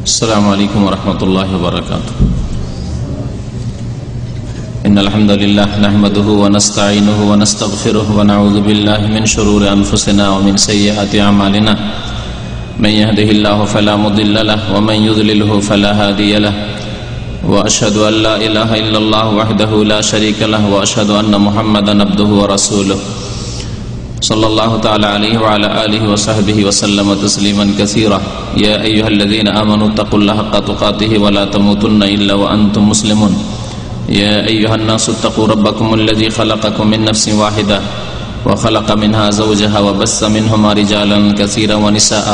السلام عليكم ورحمة الله وبركاته. إن الحمد لله نحمده ونستعينه ونستغفره ونعوذ بالله من شرور أنفسنا ومن سيئات أعمالنا. من يهده الله فلا مضل له ومن يضلله فلا هادي له. وأشهد أن لا إله إلا الله وحده لا شريك له وأشهد أن محمدا عبده ورسوله صلى الله تعالى عليه وعلى آله وصحبه وسلم تسليما كثيرا. يا أيها الذين آمنوا اتقوا الله حق تقاته ولا تموتن إلا وأنتم مسلمون. يا أيها الناس اتقوا ربكم الذي خلقكم من نفس واحدة وخلق منها زوجها وبث منهما رجالا كثيرا ونساء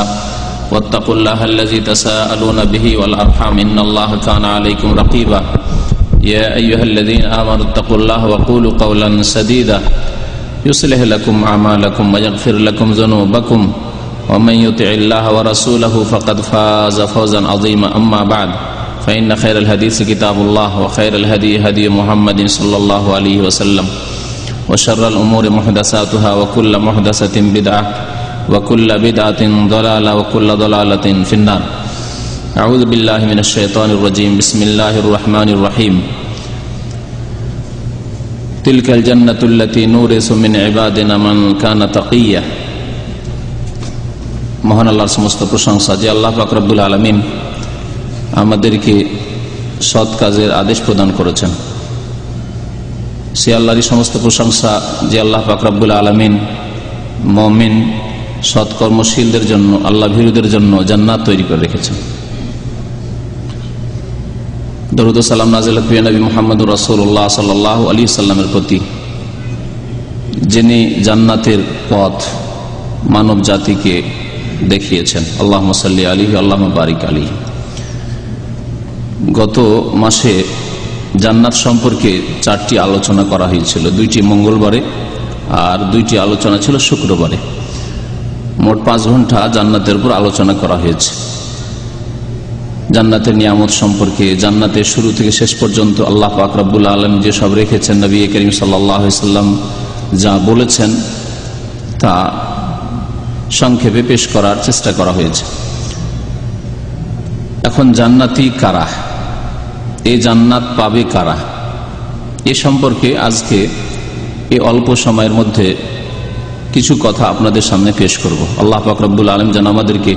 واتقوا الله الذي تساءلون به والأرحام إن الله كان عليكم رقيبا. يا أيها الذين آمنوا اتقوا الله وقولوا قولا سديدا يصلح لكم أعمالكم ويغفر لكم ذنوبكم ومن يطع الله ورسوله فقد فاز فوزا عظيما. أما بعد فإن خير الحديث كتاب الله وخير الهدي هدي محمد صلى الله عليه وسلم وشر الأمور محدثاتها وكل محدثة بدعة وكل بدعة ضلالة وكل ضلالة في النار. أعوذ بالله من الشيطان الرجيم. بسم الله الرحمن الرحيم. তিলকাল জান্নাতুল্লাতী নুরিসু মিন ইবাদিনা মান কানা তাকিয়্যা। মহান আল্লাহর সমস্ত প্রশংসা যে আল্লাহ পাক রব্বুল আলামিন আমাদেরকে সৎ কাজের আদেশ প্রদান করেছেন। সে আল্লাহরই সমস্ত প্রশংসা যে আল্লাহ পাক রব্বুল আলামিন মুমিন সৎ কর্মশীলদের জন্য, আল্লাহ ভীরুদের জন্য জান্নাত তৈরি করে রেখেছেন। দরুদ ও সালাম নাযিল হোক নবী মুহাম্মদুর রাসূলুল্লাহ সাল্লাল্লাহু আলাইহি ওয়াসাল্লামের প্রতি, যিনি জান্নাতের পথ মানব জাতিকে দেখিয়েছেন। আল্লাহুম্মা সাল্লি আলাইহি আল্লাহুম্মা বারিক আলাইহি। গত মাসে জান্নাত সম্পর্কে 4টি আলোচনা করা হয়েছিল, 2টি মঙ্গলবারে আর 2টি আলোচনা ছিল শুক্রবারে। মোট 5 ঘন্টা জান্নাতের উপর আলোচনা করা হয়েছে। জান্নাতের নিয়ামত সম্পর্কে, জান্নাতের শুরু থেকে শেষ পর্যন্ত আল্লাহ পাক রব্বুল আলামিন যে সব রেখেছেন, নবী করিম সাল্লাল্লাহু আলাইহি ওয়াসাল্লাম যা বলেছেন তা সংক্ষেপে পেশ করার চেষ্টা করা হয়েছে। এখন জান্নাতি কারা, এই জান্নাত পাবে কারা, এ সম্পর্কে আজকে এই অল্প সময়ের মধ্যে কিছু কথা আপনাদের সামনে পেশ করব। আল্লাহ পাক রব্বুল আলামিন যেন আমাদেরকে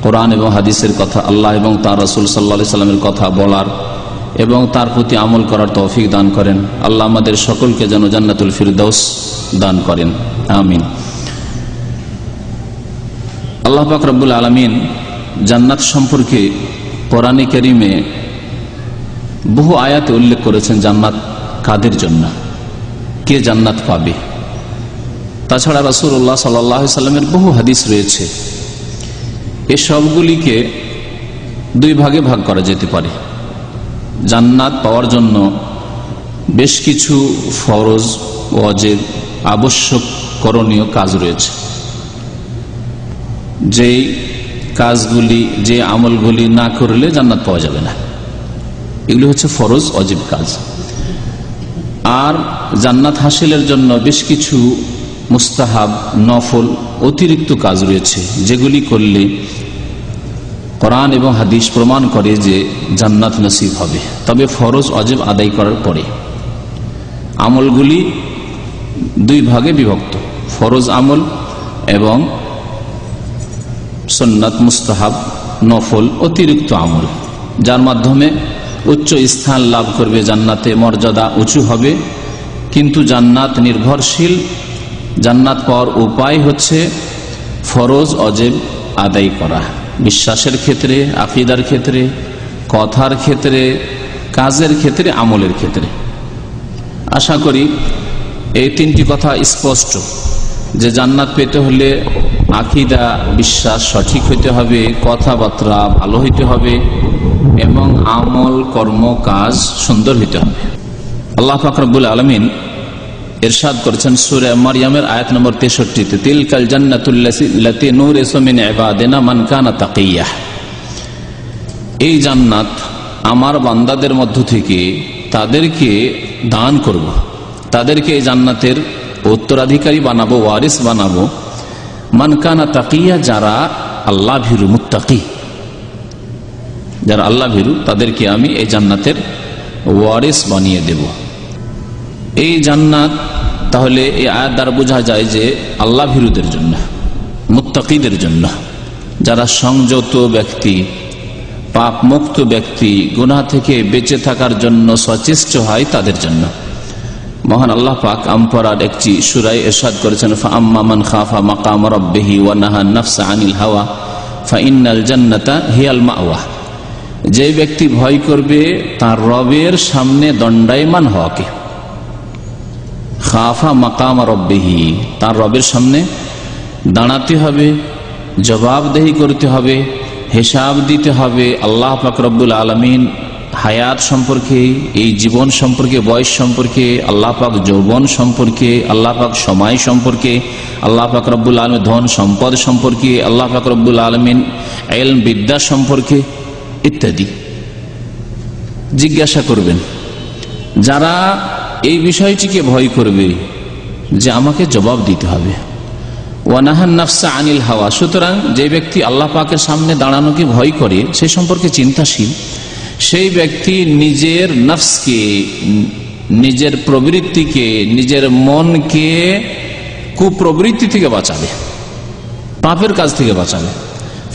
কোরআন এবং হাদিসের কথা, আল্লাহ এবং তার রাসূল সাল্লাল্লাহু আলাইহি সাল্লামের কথা বলার এবং তার প্রতি আমল করার তৌফিক দান করেন। আল্লাহ আমাদের সকলকে যেন জান্নাতুল ফিরদাউস দান করেন, আমিন। আল্লাহ পাক রব্বুল আলামিন জান্নাত সম্পর্কে কোরআনে কারীমে বহু আয়াতে উল্লেখ করেছেন জান্নাত কাদের জন্য, কে জান্নাত পাবে। তাছাড়া রাসূলুল্লাহ সাল্লাল্লাহু আলাইহি সাল্লামের বহু হাদিস রয়েছে। এই সবগুলিকে 2 ভাগে ভাগ করা যেতে পারে। জান্নাত পাওয়ার জন্য বেশ কিছু ফরজ, ওয়াজিব, আবশ্যক, করণীয় কাজ রয়েছে। যেই কাজগুলি, যে আমলগুলি না করলে জান্নাত পাওয়া যাবে না, এগুলি হচ্ছে ফরজ ওয়াজিব কাজ। আর জান্নাত হাসিলের জন্য বেশ কিছু মুস্তাহাব, নফল, অতিরিক্ত কাজ রয়েছে, যেগুলি করলে কোরআন এবং হাদিস প্রমাণ করে যে জান্নাত নসিব হবে। তবে ফরজ ওয়াজিব আদায় করার পরে আমলগুলি 2 ভাগে বিভক্ত, ফরজ আমল এবং সুন্নাত, মুস্তাহাব, নফল, অতিরিক্ত আমল, যার মাধ্যমে উচ্চ স্থান লাভ করবে, জান্নাতে মর্যাদা উঁচু হবে। কিন্তু জান্নাত নির্ভরশীল, জান্নাত পাওয়ার উপায় হচ্ছে ফরজ ওয়াজিব আদায় করা, বিশ্বাসের ক্ষেত্রে, আকীদার ক্ষেত্রে, কথার ক্ষেত্রে, কাজের ক্ষেত্রে, আমলের ক্ষেত্রে। আশা করি এই 3টি কথা স্পষ্ট যে জান্নাত পেতে হলে আকীদা, বিশ্বাস সঠিক হইতে হবে, কথাবার্তা ভালো হইতে হবে এবং আমল, কর্ম, কাজ সুন্দর হইতে হবে। আল্লাহ পাক রব্বুল আলামিন ইরশাদ করেছেন সূরা মারইয়ামের আয়াত নম্বর 63-তে, তিলকাল জান্নাতুল্লাতী নুরিসু মিন ইবাদিনা মান কানা তাকিয়্যা। এই জান্নাত আমার বান্দাদের মধ্য থেকে তাদেরকে দান করব, তাদেরকে এই জান্নাতের উত্তরাধিকারী বানাবো, ওয়ারিস বানাবো। মান কানা তাকিয়্যা, যারা আল্লাহ ভীরু, মুত্তাকি। যারা আল্লাহ ভীরু তাদেরকে আমি এই জান্নাতের ওয়ারিস বানিয়ে দেব। এই জান্নাত তাহলে এই আয়াত দ্বারা বোঝা যায় যে আল্লাহ ভীরুদের জন্য, মুত্তাকিদের জন্য, যারা সংযত ব্যক্তি, পাপ মুক্ত ব্যক্তি, গুনাহ থেকে বেঁচে থাকার জন্য সচেষ্ট হয়, তাদের জন্য। মহান আল্লাহ পাক আমপরার একটি সূরায় ইরশাদ করেছেন, ফাআম্মা মান খাফা মাকাম রাব্বিহি ওয়া নাহা নাফসা আনিল হাওয়া ফাইন্নাল জান্নাতা হিয়াল মাওয়া। যে ব্যক্তি ভয় করবে তার রবের সামনে দণ্ডায়মান হওয়াকে, খাফা মাকাম রাব্বিহি, তার রবের সামনে দাঁড়াতে হবে, জবাবদেহি করতে হবে, হিসাব দিতে হবে। আল্লাহ পাক রব্বুল আলামিন হায়াত সম্পর্কে, এই জীবন সম্পর্কে, বয়স সম্পর্কে, আল্লাহ পাক যৌবন সম্পর্কে, আল্লাহ পাক সময় সম্পর্কে, আল্লাহ পাক রব্বুল আলামিন ধন সম্পদ সম্পর্কে, আল্লাহ পাক রব্বুল আলামিন ইলম বিদ্যা সম্পর্কে ইত্যাদি জিজ্ঞাসা করবেন। যারা এই বিষয়টিকে ভয় করবে যে আমাকে জবাব দিতে হবে, ওয়ানাহান নাফসা আনিল হাওয়া, সুতরাং যে ব্যক্তি আল্লাহ পাকের সামনে দাঁড়ানোকে ভয় করে, সে সম্পর্কে চিন্তাশীল, সেই ব্যক্তি নিজের নফসকে, নিজের প্রবৃত্তিকে, নিজের মনকে কুপ্রবৃত্তি থেকে বাঁচাবে, পাপের কাজ থেকে বাঁচাবে।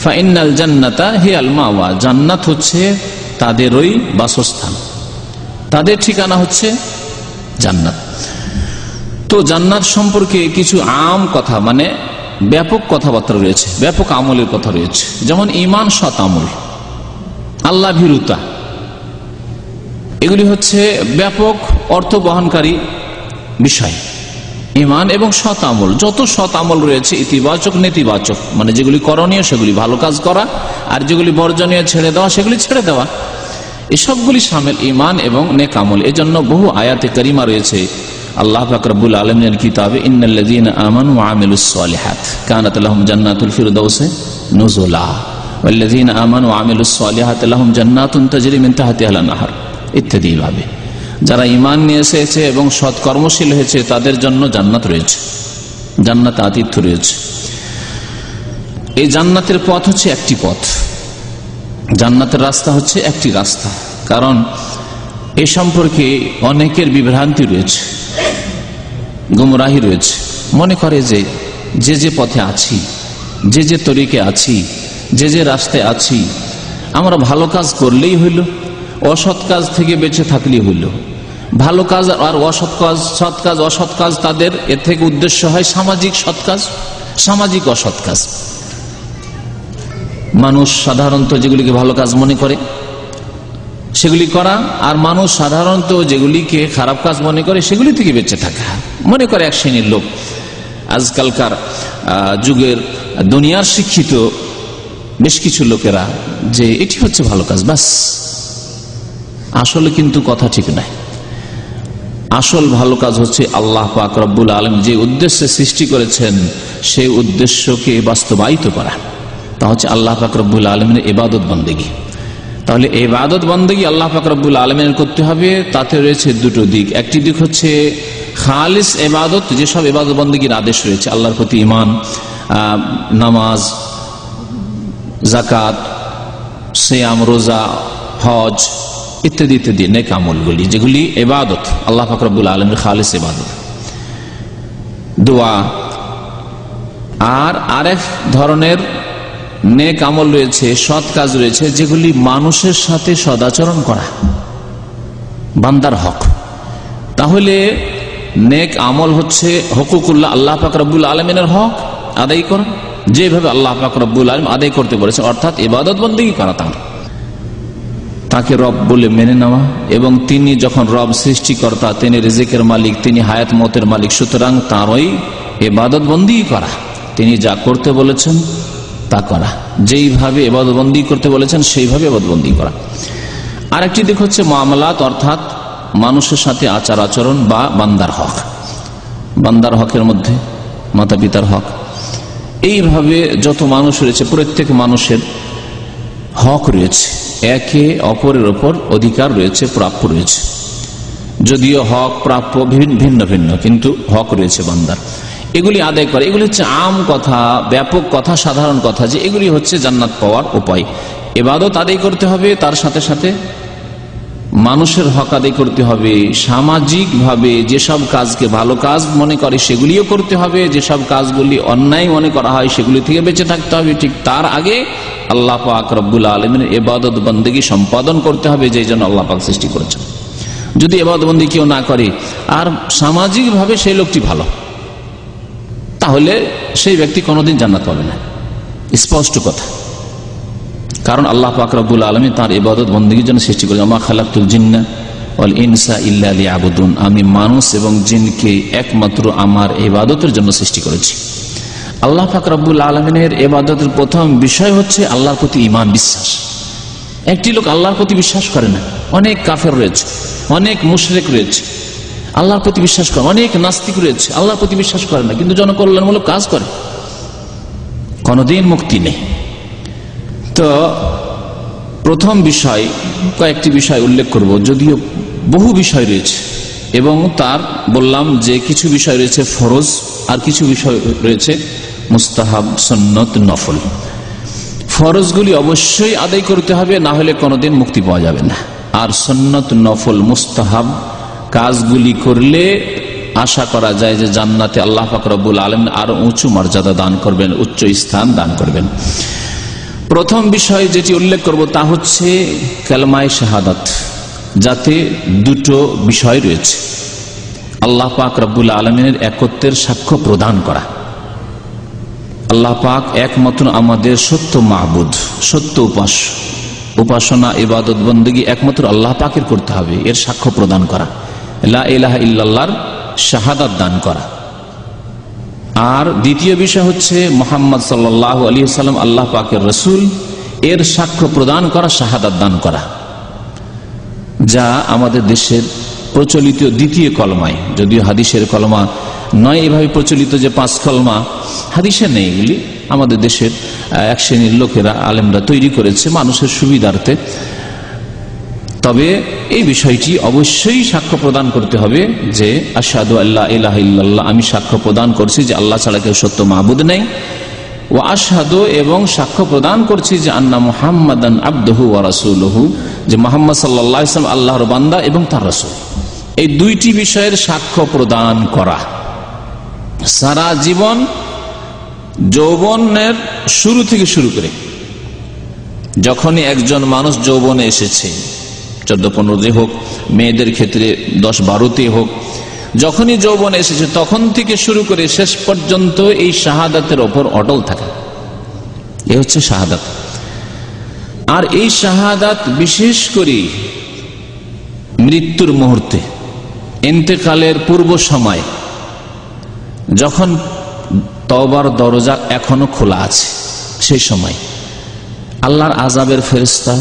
ফাইন্নাল জান্নাতা হিয়াল মাওয়া, জান্নাত হচ্ছে তাদেরই বাসস্থান, তাদের ঠিকানা হচ্ছে জান্নাত। তো জান্নাত সম্পর্কে কিছু আম কথা, মানে ব্যাপক কথাবার্তা রয়েছে, ব্যাপক আমলের কথা রয়েছে। যেমন ঈমান, সৎ আমল, আল্লাহ ভীরুতা, এগুলি হচ্ছে ব্যাপক অর্থ বহনকারী বিষয়। ঈমান এবং সৎ আমল, যত সৎ আমল রয়েছে, ইতিবাচক নেতিবাচক, মানে যেগুলি করণীয় সেগুলি ভালো কাজ করা, আর যেগুলি বর্জনীয় ছেড়ে দেওয়া সেগুলি ছেড়ে দেওয়া, এসবগুলি শামিল ঈমান এবং নেক আমল। এজন্য বহু আয়াতে কারিমা রয়েছে আল্লাহ পাক রব্বুল আলামিনের কিতাবে, ইন্নাল্লাযীনা আমানু ওয়া আমিলুস সালিহাত কানাত লাহুম জান্নাতুল ফিরদাউসি নুজুলা ওয়াল্লাযীনা আমানু ওয়া আমিলুস সালিহাত লাহুম জান্নাতুন তাজরি মিন তাহতিহাল আনহার ইত্যাদি। ভাবে যারা ঈমান নিয়ে এসেছে এবং সৎ কর্মশীল হয়েছে তাদের জন্য জান্নাত রয়েছে, জান্নাত আতিথ্য রয়েছে। এই জান্নাতের পথ হচ্ছে একটি পথ, জান্নাতের রাস্তা হচ্ছে একটি রাস্তা। কারণ এ সম্পর্কে অনেকের বিভ্রান্তি রয়েছে, গুমরাহি রয়েছে। মনে করে যে যে পথে আছি, যে তরিকে আছি, যে রাস্তায় আছি, আমরা ভালো কাজ করলেই হইল, অসৎ কাজ থেকে বেঁচে থাকলেই হইল। ভালো কাজ আর অসৎ কাজ, সৎ কাজ অসৎ কাজ, তাদের এর থেকে উদ্দেশ্য হয় সামাজিক সৎ কাজ, সামাজিক অসৎ কাজ। মানুষ সাধারণত যেগুলিকে ভালো কাজ মনে করে সেগুলি করা, আর মানুষ সাধারণত যেগুলিকে খারাপ কাজ মনে করে সেগুলি থেকে বেঁচে থাকা। মনে করে এক শ্রেণীর লোক, আজকালকার যুগের দুনিয়ার শিক্ষিত বেশ কিছু লোকেরা, যে এটি হচ্ছে ভালো কাজ, বাস। আসলে কিন্তু কথা ঠিক নাই। আসল ভালো কাজ হচ্ছে আল্লাহ পাক রব্বুল আলামিন যে উদ্দেশ্যে সৃষ্টি করেছেন সেই উদ্দেশ্যকে বাস্তবায়িত করা, তা হচ্ছে আল্লাহ পাক রব্বুল আলামিনের ইবাদত বন্দেগী। তাহলে এই ইবাদত বন্দেগী আল্লাহ পাক রব্বুল আলামিনের করতে হবে। তাতে রয়েছে দুটো দিক। একটি দিক হচ্ছে খালিস ইবাদত, যেসব ইবাদত বন্দেগীর আদেশ রয়েছে, আল্লাহর প্রতি ঈমান, নামাজ, যাকাত, সিয়াম, রোজা, হজ ইত্যাদি ইত্যাদি নেক আমলগুলি, যেগুলি ইবাদত, আল্লাহ পাক রব্বুল আলামিনের খালিস ইবাদত। দোয়া, আর আরেক ধরনের নেক আমল রয়েছে, সৎ কাজ রয়েছে, যেগুলি মানুষের সাথে সদাচরণ করা, বান্দার হক। তাহলে নেক আমল হচ্ছে হুকুকুল্লাহ, আল্লাহ পাক রব্বুল আলামিনের হক আদায় করা, যেভাবে আল্লাহ পাক রব্বুল আলামিন আদায় করতে বলেছে, অর্থাৎ ইবাদত বন্দেগী করা, তাকে রব বলে মেনে নেওয়া। এবং তিনি যখন রব, সৃষ্টিকর্তা, তিনি রিজিকের মালিক, তিনি হায়াত মতের মালিক, সুতরাং তাঁরই ইবাদত বন্দেগী করা, তিনি যা করতে বলেছেন তা করা, যেইভাবে ইবাদত বন্দেগী করতে বলেছেন সেইভাবে ইবাদত বন্দেগী করা। আরেকটি দিক হচ্ছে মামলাত, অর্থাৎ মানুষের সাথে আচার আচরণ বা বান্দার হক, বান্দার হকের মধ্যে মাতা পিতার হক। এইভাবে যত মানুষ রয়েছে, প্রত্যেক মানুষের হক রয়েছে, একে অপরের ওপর অধিকার রয়েছে, প্রাপ্য রয়েছে। যদিও হক প্রাপ্য ভিন্ন ভিন্ন, কিন্তু হক রয়েছে বান্দার, এগুলি আদায় করে। এগুলি হচ্ছে আম কথা, ব্যাপক কথা, সাধারণ কথা, যে এগুলি হচ্ছে জান্নাত পাওয়ার উপায়। ইবাদত আদায় করতে হবে, তার সাথে সাথে মানুষের হক আদায় করতে হবে। সামাজিক ভাবে যেসব কাজকে ভালো কাজ মনে করে সেগুলিও করতে হবে, যেসব কাজগুলি অন্যায় মনে করা হয় সেগুলি থেকে বেঁচে থাকতে হবে। ঠিক তার আগে আল্লাহ পাক রব্বুল আলামিনের ইবাদত বন্দেগী সম্পাদন করতে হবে, যেই জন্য আল্লাহ পাক সৃষ্টি করেছেন। যদি ইবাদত বন্দেগী কেউ না করে আর সামাজিক ভাবে সেই লোকটি ভালো, তাহলে সেই ব্যক্তি কোনোদিন জান্নাত পাবে না, স্পষ্ট কথা। কারণ আল্লাহ পাক রব্বুল আলামিন তার ইবাদত বন্দেগীর জন্য সৃষ্টি করেছেন, মা খালাকতুল জিন্না ওয়াল ইনসা ইল্লা লিয়াবুদুন, আমি মানুষ এবং জিনকে একমাত্র আমার ইবাদতের জন্য সৃষ্টি করেছি। আল্লাহ পাক রব্বুল আলামিনের ইবাদতের প্রথম বিষয় হচ্ছে আল্লাহর প্রতি ঈমান, বিশ্বাস। একটি লোক আল্লাহর প্রতি বিশ্বাস করে না, অনেক কাফের রয়েছে, অনেক মুশরিক রয়েছে আল্লাহর প্রতি বিশ্বাস করে, অনেক নাস্তিক রয়েছে আল্লাহর প্রতি বিশ্বাস করে না, কিন্তু জনকল্যাণমূলক কাজ করে, কোনদিন মুক্তি নেই। তো প্রথম বিষয়, কয়েকটি বিষয় উল্লেখ করব, যদিও বহু বিষয় রয়েছে, এবং তার বললাম যে কিছু বিষয় রয়েছে ফরজ আর কিছু বিষয় রয়েছে মুস্তাহাব, সুন্নত, নফল। ফরজগুলি অবশ্যই আদায় করতে হবে, না হলে কোনোদিন মুক্তি পাওয়া যাবে না। আর সুন্নত, নফল, মুস্তাহাব কাজগুলি করলে আশা করা যায় যে জান্নাতে আল্লাহ পাক রব্বুল আলামিন আরো উঁচু মর্যাদা দান করবেন, উচ্চ স্থান দান করবেন। প্রথম বিষয় যেটি উল্লেখ করব তা হচ্ছে কালেমায়ে শাহাদাত, যাতে দুটো বিষয় রয়েছে। আল্লাহ পাক রব্বুল আলামিনের একত্বের সাক্ষ্য প্রদান করা, আল্লাহ পাক একমাত্র আমাদের সত্য মাহবুদ, সত্য উপাস্য, উপাসনা ইবাদত বন্দেগী একমাত্র আল্লাহ পাকের করতে হবে, এর সাক্ষ্য প্রদান করা, লা ইলাহা ইল্লাল্লাহর শাহাদাত দান করা। আর দ্বিতীয় বিষয় হচ্ছে মুহাম্মদ সাল্লাল্লাহু আলাইহি ওয়াসাল্লাম আল্লাহ পাকের রাসূল, এর সাক্ষ্য প্রদান করা, শাহাদাত দান করা, যা আমাদের দেশের প্রচলিত দ্বিতীয় কলমায়, যদিও হাদিসের কলমা নয় এভাবে প্রচলিত যে 5 কলমা, হাদিসে নেই, এগুলি আমাদের দেশের এক শ্রেণীর লোকেরা, আলেমরা তৈরি করেছে মানুষের সুবিধার্থে। তবে এই বিষয়টি অবশ্যই সাক্ষ্য প্রদান করতে হবে যে আশহাদু আল্লা ইলাহা ইল্লাল্লাহ, আমি সাক্ষ্য প্রদান করছি যে আল্লাহ ছাড়া কেউ সত্য মাহবুদ নেই, ও আশহাদু, এবং সাক্ষ্য প্রদান করছি যে আন্না মুহাম্মাদান আবদুহু ওয়া রাসূলুহু, যে মুহাম্মদ সাল্লাল্লাহু আলাইহি ওয়াসাল্লাম আল্লাহর বান্দা এবং তার রাসূল। এই দুইটি বিষয়ের সাক্ষ্য প্রদান করা সারা জীবন, যৌবনের শুরু থেকে শুরু করে, যখনই একজন মানুষ যৌবনে এসেছে, 14-15 হোক, মেয়েদের ক্ষেত্রে 10-12 হোক, যখনই যৌবনে এসেছে তখন থেকে শুরু করে শেষ পর্যন্ত এই শাহাদাতের ওপর অটল থাকা, এ হচ্ছে শাহাদাত। আর এই শাহাদাত বিশেষ করে মৃত্যুর মুহূর্তে, ইন্তেকালের পূর্ব সময়, যখন তওবার দরজা এখনো খোলা আছে, সেই সময় আল্লাহর আযাবের ফেরেশতা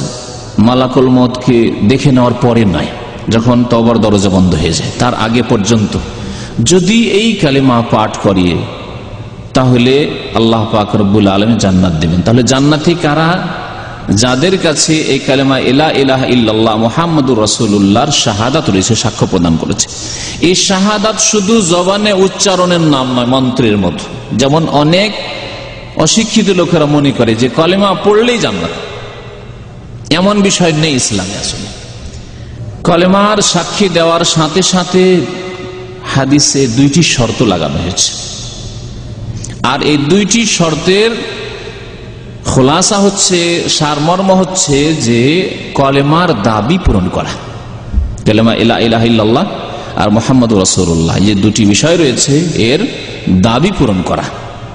মালাকুল মউতকে দেখে নেওয়ার পরে নয়, যখন তওবার দরজা বন্ধ হয়ে যায়, তার আগে পর্যন্ত যদি এই কালেমা পাঠ করিয়ে, তাহলে আল্লাহ পাক রব্বুল আলামিন জান্নাত দেবেন। তাহলে জান্নাতি কারা? যাদের কাছে এই কালেমা লা ইলাহা ইল্লাল্লাহ মুহাম্মাদুর রাসূলুল্লাহর শাহাদাত রয়েছে, সাক্ষ্য প্রদান করেছে। এই শাহাদাত শুধু জবানে উচ্চারণের নাম নয়, মন্ত্রের মতো। যেমন অনেক অশিক্ষিত লোকেরা মনে করে যে কালেমা পড়লেই জান্নাত, এমন বিষয় নেই ইসলামে। আসলে কালেমার সাক্ষী দেওয়ার সাথে সাথে হাদিসে 2টি শর্ত লাগানো হয়েছে, আর এই 2টি শর্তের খোলাসা হচ্ছে, সারমর্ম হচ্ছে যে কলেমার দাবি পূরণ করা। কালেমা লা ইলাহা ইল্লাল্লাহ আর মুহাম্মাদুর রাসূলুল্লাহ, যে 2টি বিষয় রয়েছে, এর দাবি পূরণ করা,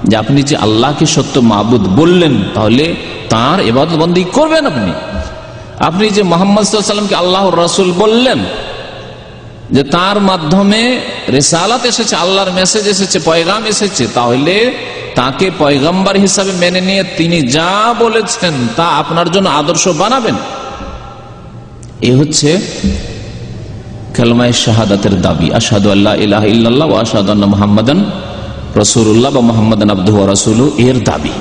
যে আপনি যে আল্লাহকে সত্য মাবুদ বললেন, তাহলে তার ইবাদত বন্দেগী করবেন। আপনি যে মুহাম্মদ সাল্লাল্লাহু আলাইহি ওয়াসাল্লামকে আল্লাহর রাসূল বললেন, যে তার মাধ্যমে রিসালাত এসেছে, আল্লাহর মেসেজ এসেছে, পয়গাম এসেছে, তাহলে তাকে পয়গম্বর হিসাবে মেনে নিয়ে তিনি যা বলেছেন তা আপনার জন্য আদর্শ বানাবেন। এ হচ্ছে কালেমায়ে শাহাদাতের দাবি, আশহাদু আল্লা ইলাহা ইল্লাল্লাহ ওয়া আশহাদু আন্না মুহাম্মাদান রাসূলুল্লাহ বা মুহাম্মাদান আবদুহু ওয়া রাসূলুহু, এর দাবি।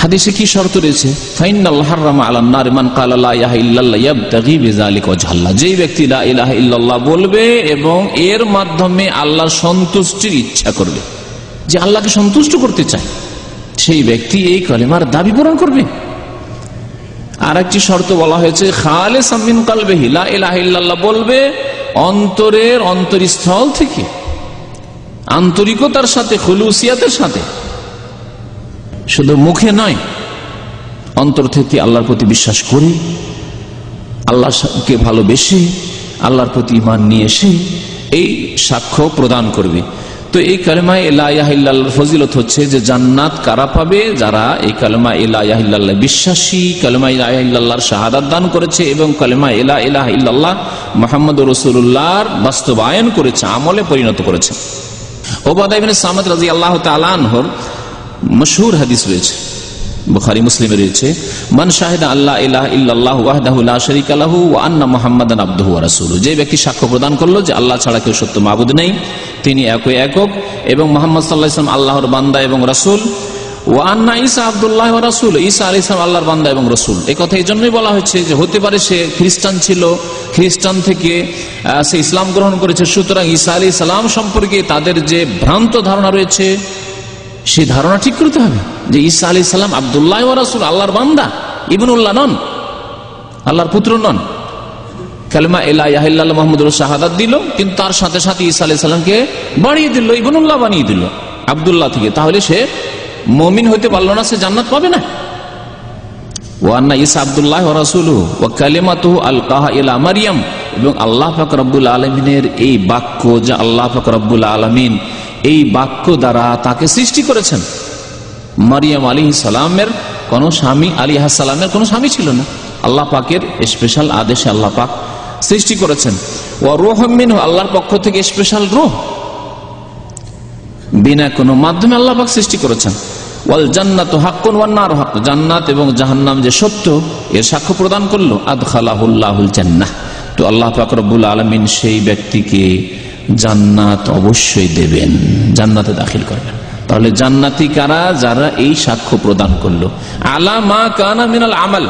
হাদিসে কি শর্ত রয়েছে? ফাইনাল্লাহ হারামা আলান নার মান ক্বালা লা ইলাহা ইল্লাল্লাহ ইয়াবতাগি বিযালিকা ওয়াজহাল্লাহ, যেই ব্যক্তি লা ইলাহা ইল্লাল্লাহ বলবে এবং এর মাধ্যমে আল্লাহর সন্তুষ্টির ইচ্ছা করবে, যে আল্লাহকে সন্তুষ্ট করতে চায়, সেই ব্যক্তি এই কালেমার দাবি পূরণ করবে। আর একটি শর্ত বলা হয়েছে খালিসাম মিন কলবিহি, লা ইলাহা ইল্লাল্লাহ বলবে অন্তরের অন্তরস্থল থেকে, আন্তরিকতার সাথে, খুলুসিয়াতের সাথে, শুধু মুখে নয়, অন্তর থেকে আল্লাহর প্রতি বিশ্বাস করে, আল্লাহকে ভালোবেসে, আল্লাহর প্রতি ঈমান নিয়ে এসে এই সাক্ষ্য প্রদান করবে। তো এই কালেমা লা ইলাহা ইল্লাল্লাহর ফজিলত হচ্ছে যে জান্নাত কারা পাবে? যারা এই কালেমা লা ইলাহা ইল্লাল্লাহ বিশ্বাসী, কালেমা লা ইলাহা ইল্লাল্লাহর শাহাদাত দান করেছে এবং কালেমা লা ইলাহা ইল্লাল্লাহ মুহাম্মদুর রাসূলুল্লাহর বাস্তবায়ন করেছে, আমলে পরিণত করেছে। উবাদা ইবনে সামিত রাদিয়াল্লাহু তাআলা আনহুর মশহুর হাদিস রয়েছে, বুখারী মুসলিমে রয়েছে, মান শাহিদা আল্লা ইলাহা ইল্লাল্লাহু ওয়াহদাহু লা শারীকা লাহু ওয়া আন্না মুহাম্মাদান আবদুহু ওয়া রাসূলুহু, যে ব্যক্তি সাক্ষ্য প্রদান করলো যে আল্লাহ ছাড়া কেউ সত্য মাবুদ নেই, তিনি একই একক, এবং মুহাম্মদ সাল্লাল্লাহু আলাইহি ওয়াসাল্লাম আল্লাহর বান্দা এবং রাসূল, ওয়া আন্না ঈসা আব্দুল্লাহ ওয়া রাসূলুহু, ঈসা আলাইহিস সালাম আল্লাহর বান্দা এবং রাসূল। এই কথা এই জন্যই বলা হচ্ছে যে হতে পারে সে খ্রিস্টান ছিল, খ্রিস্টান থেকে সে ইসলাম গ্রহণ করেছে, সুতরাং ঈসা আলাইহিস সালাম সম্পর্কে তাদের যে ভ্রান্ত ধারণা রয়েছে সেই ধারণা ঠিক করতে হবে যে ঈসা আলাইহিস সালাম আব্দুল্লাহ ওয়া রাসূল, আল্লাহর বান্দা, ইবনুল্লাহ নন, আল্লাহর পুত্র নন। কালেমা লা ইলাহা ইল্লাল্লাহ মুহাম্মাদুর রাসূলুল্লাহ শাহাদাত দিল, কিন্তু তার সাথে সাথে ঈসা আলাইহিস সালামকে বাড়িয়ে দিল, ইবনুল্লাহ বানিয়ে দিল আব্দুল্লাহ থেকে, তাহলে সে মুমিন হতে পারল না, সে জান্নাত পাবে না। ওয়া আন্না ঈসা আব্দুল্লাহ ওয়া রাসূলুহু ওয়া কালিমাতুহু আলকাহা ইলা মারইয়াম, এবং আল্লাহ পাক রব্বুল আলামিনের এই বাক্য, যা আল্লাহ পাক রব্বুল আলামিন এই বাক্য দ্বারা তাকে সৃষ্টি করেছেন। মারিয়াম আলাইহিস সালামের কোন স্বামী, আলাইহিস সালামের কোন স্বামী ছিল না, আল্লাহ পাকের স্পেশাল আদেশে আল্লাহ পাক সৃষ্টি করেছেন। ওয়া রূহুম মিনহু, আল্লাহর পক্ষ থেকে স্পেশাল রূহ, বিনা কোনো মাধ্যমে আল্লাহ পাক সৃষ্টি করেছেন। ওয়াল জান্নাতু হাক্কুন ওয়ান নারু হাক্কুন, জান্নাত এবং জাহান্নাম যে সত্য এর সাক্ষ্য প্রদান করলো। আদখালাহুল্লাহুল জান্নাহ, তো আল্লাহ পাক রব্বুল আলামিন সেই ব্যক্তিকে জান্নাত অবশ্যই দেবেন, জান্নাতে দাখিল করবেন। তাহলে জান্নাতি কারা? যারা এই সাক্ষ্য প্রদান করলো আলা মা কানা মিনাল আমাল,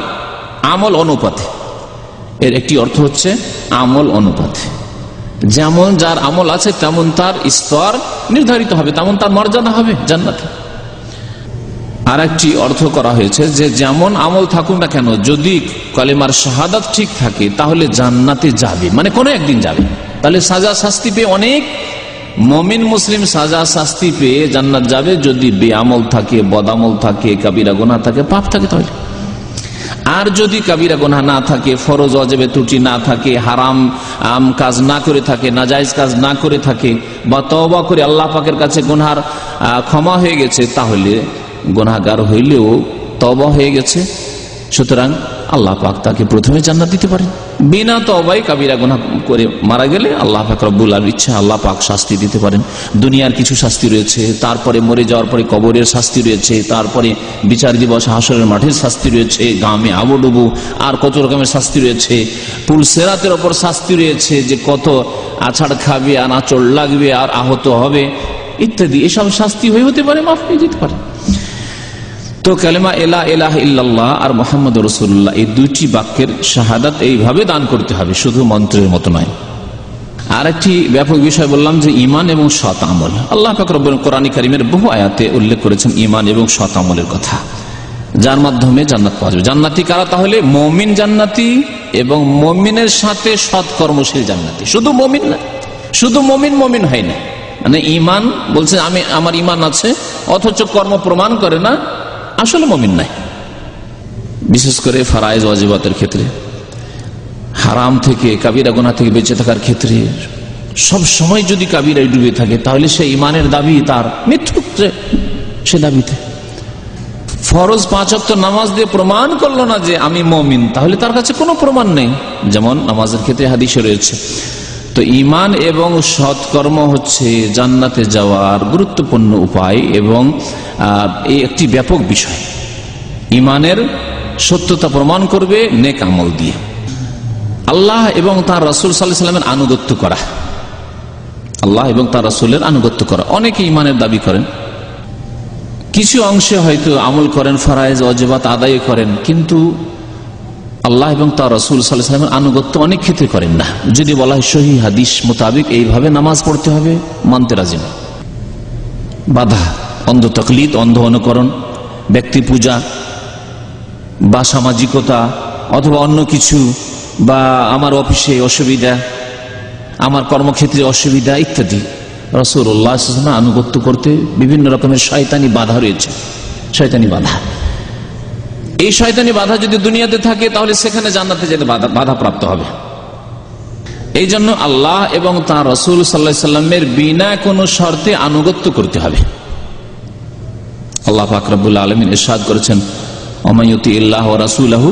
আমল অনুপাতে। এর একটি অর্থ হচ্ছে আমল অনুপাতে, যেমন যার আমল আছে তেমন তার স্তর নির্ধারিত হবে, তেমন তার মর্যাদা হবে জান্নাতে। আর একটি অর্থ করা হয়েছে যে যেমন আমল থাকুক না কেন, যদি কালেমার শাহাদাত ঠিক থাকে তাহলে জান্নাতে যাবে, মানে কোনো একদিন যাবে। তাহলে সাজা শাস্তি পেয়ে অনেক মুমিন মুসলিম সাজা শাস্তি পেয়ে জান্নাত যাবে, যদি বেআমল থাকে, বদামল থাকে, কাবিরা গুনাহ থাকে, পাপ থাকে তাহলে। আর যদি কাবিরা গুনাহ না থাকে, ফরজ ওয়াজিবে ত্রুটি না থাকে, হারাম কাজ না করে থাকে, নাজায়েজ কাজ না করে থাকে, বা তওবা করে আল্লাহ পাকের কাছে গুনার ক্ষমা হয়ে গেছে, তাহলে গুনাহগার হইলেও তওবা হয়ে গেছে, সুতরাং আল্লাহ পাক তাকে প্রথমে জান্নাত দিতে পারেন। বিনা তওবায় কাবিরা গুনাহ করে মারা গেলে আল্লাহ পাক রব্বুল আলামিন ইচ্ছা আল্লাহ পাক শাস্তি দিতে পারেন। দুনিয়ার কিছু শাস্তি রয়েছে, তারপরে মরে যাওয়ার পরে কবরের শাস্তি রয়েছে, তারপরে বিচার দিবস হাসরের মাঠের শাস্তি রয়েছে, গামে আবুডুবু আর কত রকমের শাস্তি রয়েছে, পুল সিরাতের ওপর শাস্তি রয়েছে, যে কত আছাড় খাবে আর আঁচড় লাগবে আর আহত হবে ইত্যাদি, এসব শাস্তি হতে পারে, মাফ হয়ে যেতে পারে। তো কালেমা লা ইলাহা ইল্লাল্লাহ আর মুহাম্মাদুর রাসূলুল্লাহ এই দুইটি বাক্যের শাহাদাত এইভাবে দান করতে হবে, শুধু মন্ত্রের মতো নয়। আর একটি ব্যাপক বিষয় বললাম যে ঈমান এবং সৎ আমল। আল্লাহ পাক রব্বুল কোরআন কারীমের বহু আয়াতে উল্লেখ করেছেন ঈমান এবং সৎ আমলের কথা, যার মাধ্যমে জান্নাত পাওয়া যাবে। জান্নাতি কারা? তাহলে মুমিন জান্নাতি, এবং মুমিনের সাথে সৎ কর্মশীল জান্নাতি। শুধু মুমিন না, শুধু মুমিন হয় না, মানে ঈমান বলছে আমি আমার ঈমান আছে অথচ কর্ম প্রমাণ করে না, আসলে মুমিন নাই। বিশেষ করে ফরায়েজ ওয়াজিবাতের ক্ষেত্রে, হারাম থেকে কাবিরা গুনাহ থেকে বেঁচে থাকার ক্ষেত্রে সব সময় যদি কাবিরায় ডুবে থাকে তাহলে সে ঈমানের দাবি তার মিথ্যু, সে দাবিতে। ফরজ 5 ওয়াক্ত নামাজ দিয়ে প্রমাণ করলো না যে আমি মুমিন, তাহলে তার কাছে কোনো প্রমাণ নেই, যেমন নামাজের ক্ষেত্রে হাদিসে রয়েছে। তো ঈমান এবং সৎকর্ম হচ্ছে জান্নাতে যাওয়ার গুরুত্বপূর্ণ উপায়, এবং এই একটি ব্যাপক বিষয়। ঈমানের সত্যতা প্রমাণ করবে নেক আমল দিয়ে। আল্লাহ এবং তার রাসূল সাল্লাল্লাহু আলাইহি ওয়াসাল্লামের আনুগত্য করা, আল্লাহ এবং তার রাসূলের আনুগত্য করা। অনেকে ঈমানের দাবি করেন, কিছু অংশে হয়তো আমল করেন, ফরজ ওয়াজিবাত আদায় করেন, কিন্তু আল্লাহ এবং তার রাসূল সাল্লাল্লাহু আলাইহি ওয়াসাল্লামের আনুগত্য অনেক ক্ষেত্রে করেন না। যদি বলা হয় সহিহ হাদিস মোতাবেক এইভাবে নামাজ পড়তে হবে, মানতে রাজি না। বাধা, অন্ধ তাকলিদ, অন্ধ অনুকরণ, ব্যক্তি পূজা, বা সামাজিকতা অথবা অন্য কিছু, বা আমার অফিসে অসুবিধা, আমার কর্মক্ষেত্রে অসুবিধা ইত্যাদি, রাসূলুল্লাহ সাল্লাল্লাহু আলাইহি ওয়াসাল্লামের আনুগত্য করতে বিভিন্ন রকমের শয়তানি বাধা রয়েছে। শয়তানি বাধা, এই শয়তানি বাধা যদি দুনিয়াতে থাকে তাহলে সেখানে জান্নাতে যেতে বাধা প্রাপ্ত হবে। এই জন্য আল্লাহ এবং তাঁর রাসূল সাল্লাল্লাহু আলাইহি ওয়াসাল্লামের বিনা কোনো শর্তে আনুগত্য করতে হবে। আল্লাহ পাক রব্বুল আলামিন ইরশাদ করেছেন, ওয়া ইউতিল্লাহ ওয়া রাসূলাহু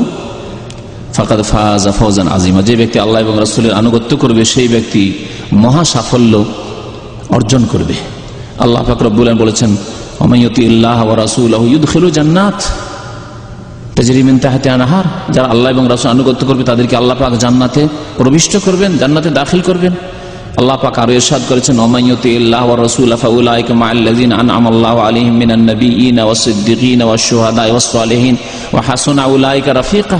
ফাকাদ ফাযা ফাওজান আযীমা। যে ব্যক্তি আল্লাহ এবং রাসূলের আনুগত্য করবে সেই ব্যক্তি মহা সাফল্য অর্জন করবে। আল্লাহ পাক রব্বুল আলামিন বলেছেন, ওয়া ইউতিল্লাহ ওয়া রাসূলাহু ইউদখিলু জান্নাত তাজরি মিন তাহতিহা আনহার। যারা আল্লাহ এবং রাসূল আনুগত্য করবে তাদেরকে আল্লাহ পাক জান্নাতে প্রবিষ্ট করবেন, জান্নাতে দাখিল করবেন। আল্লাহ পাক আরো ইরশাদ করেছেন, ওয়া ইউতিল্লাহ ওয়া রাসূলা ফাউলাইকা মা'আল্লাযিনা আন'আমা আল্লাহু আলাইহিম মিনান নাবিয়্যিনা ওয়াস-সিদ্দীকিনা ওয়াশ-শুহাদা'i ওয়াস-সালিহিন ওয়া হাসুনা উলাইকা রাফিকা।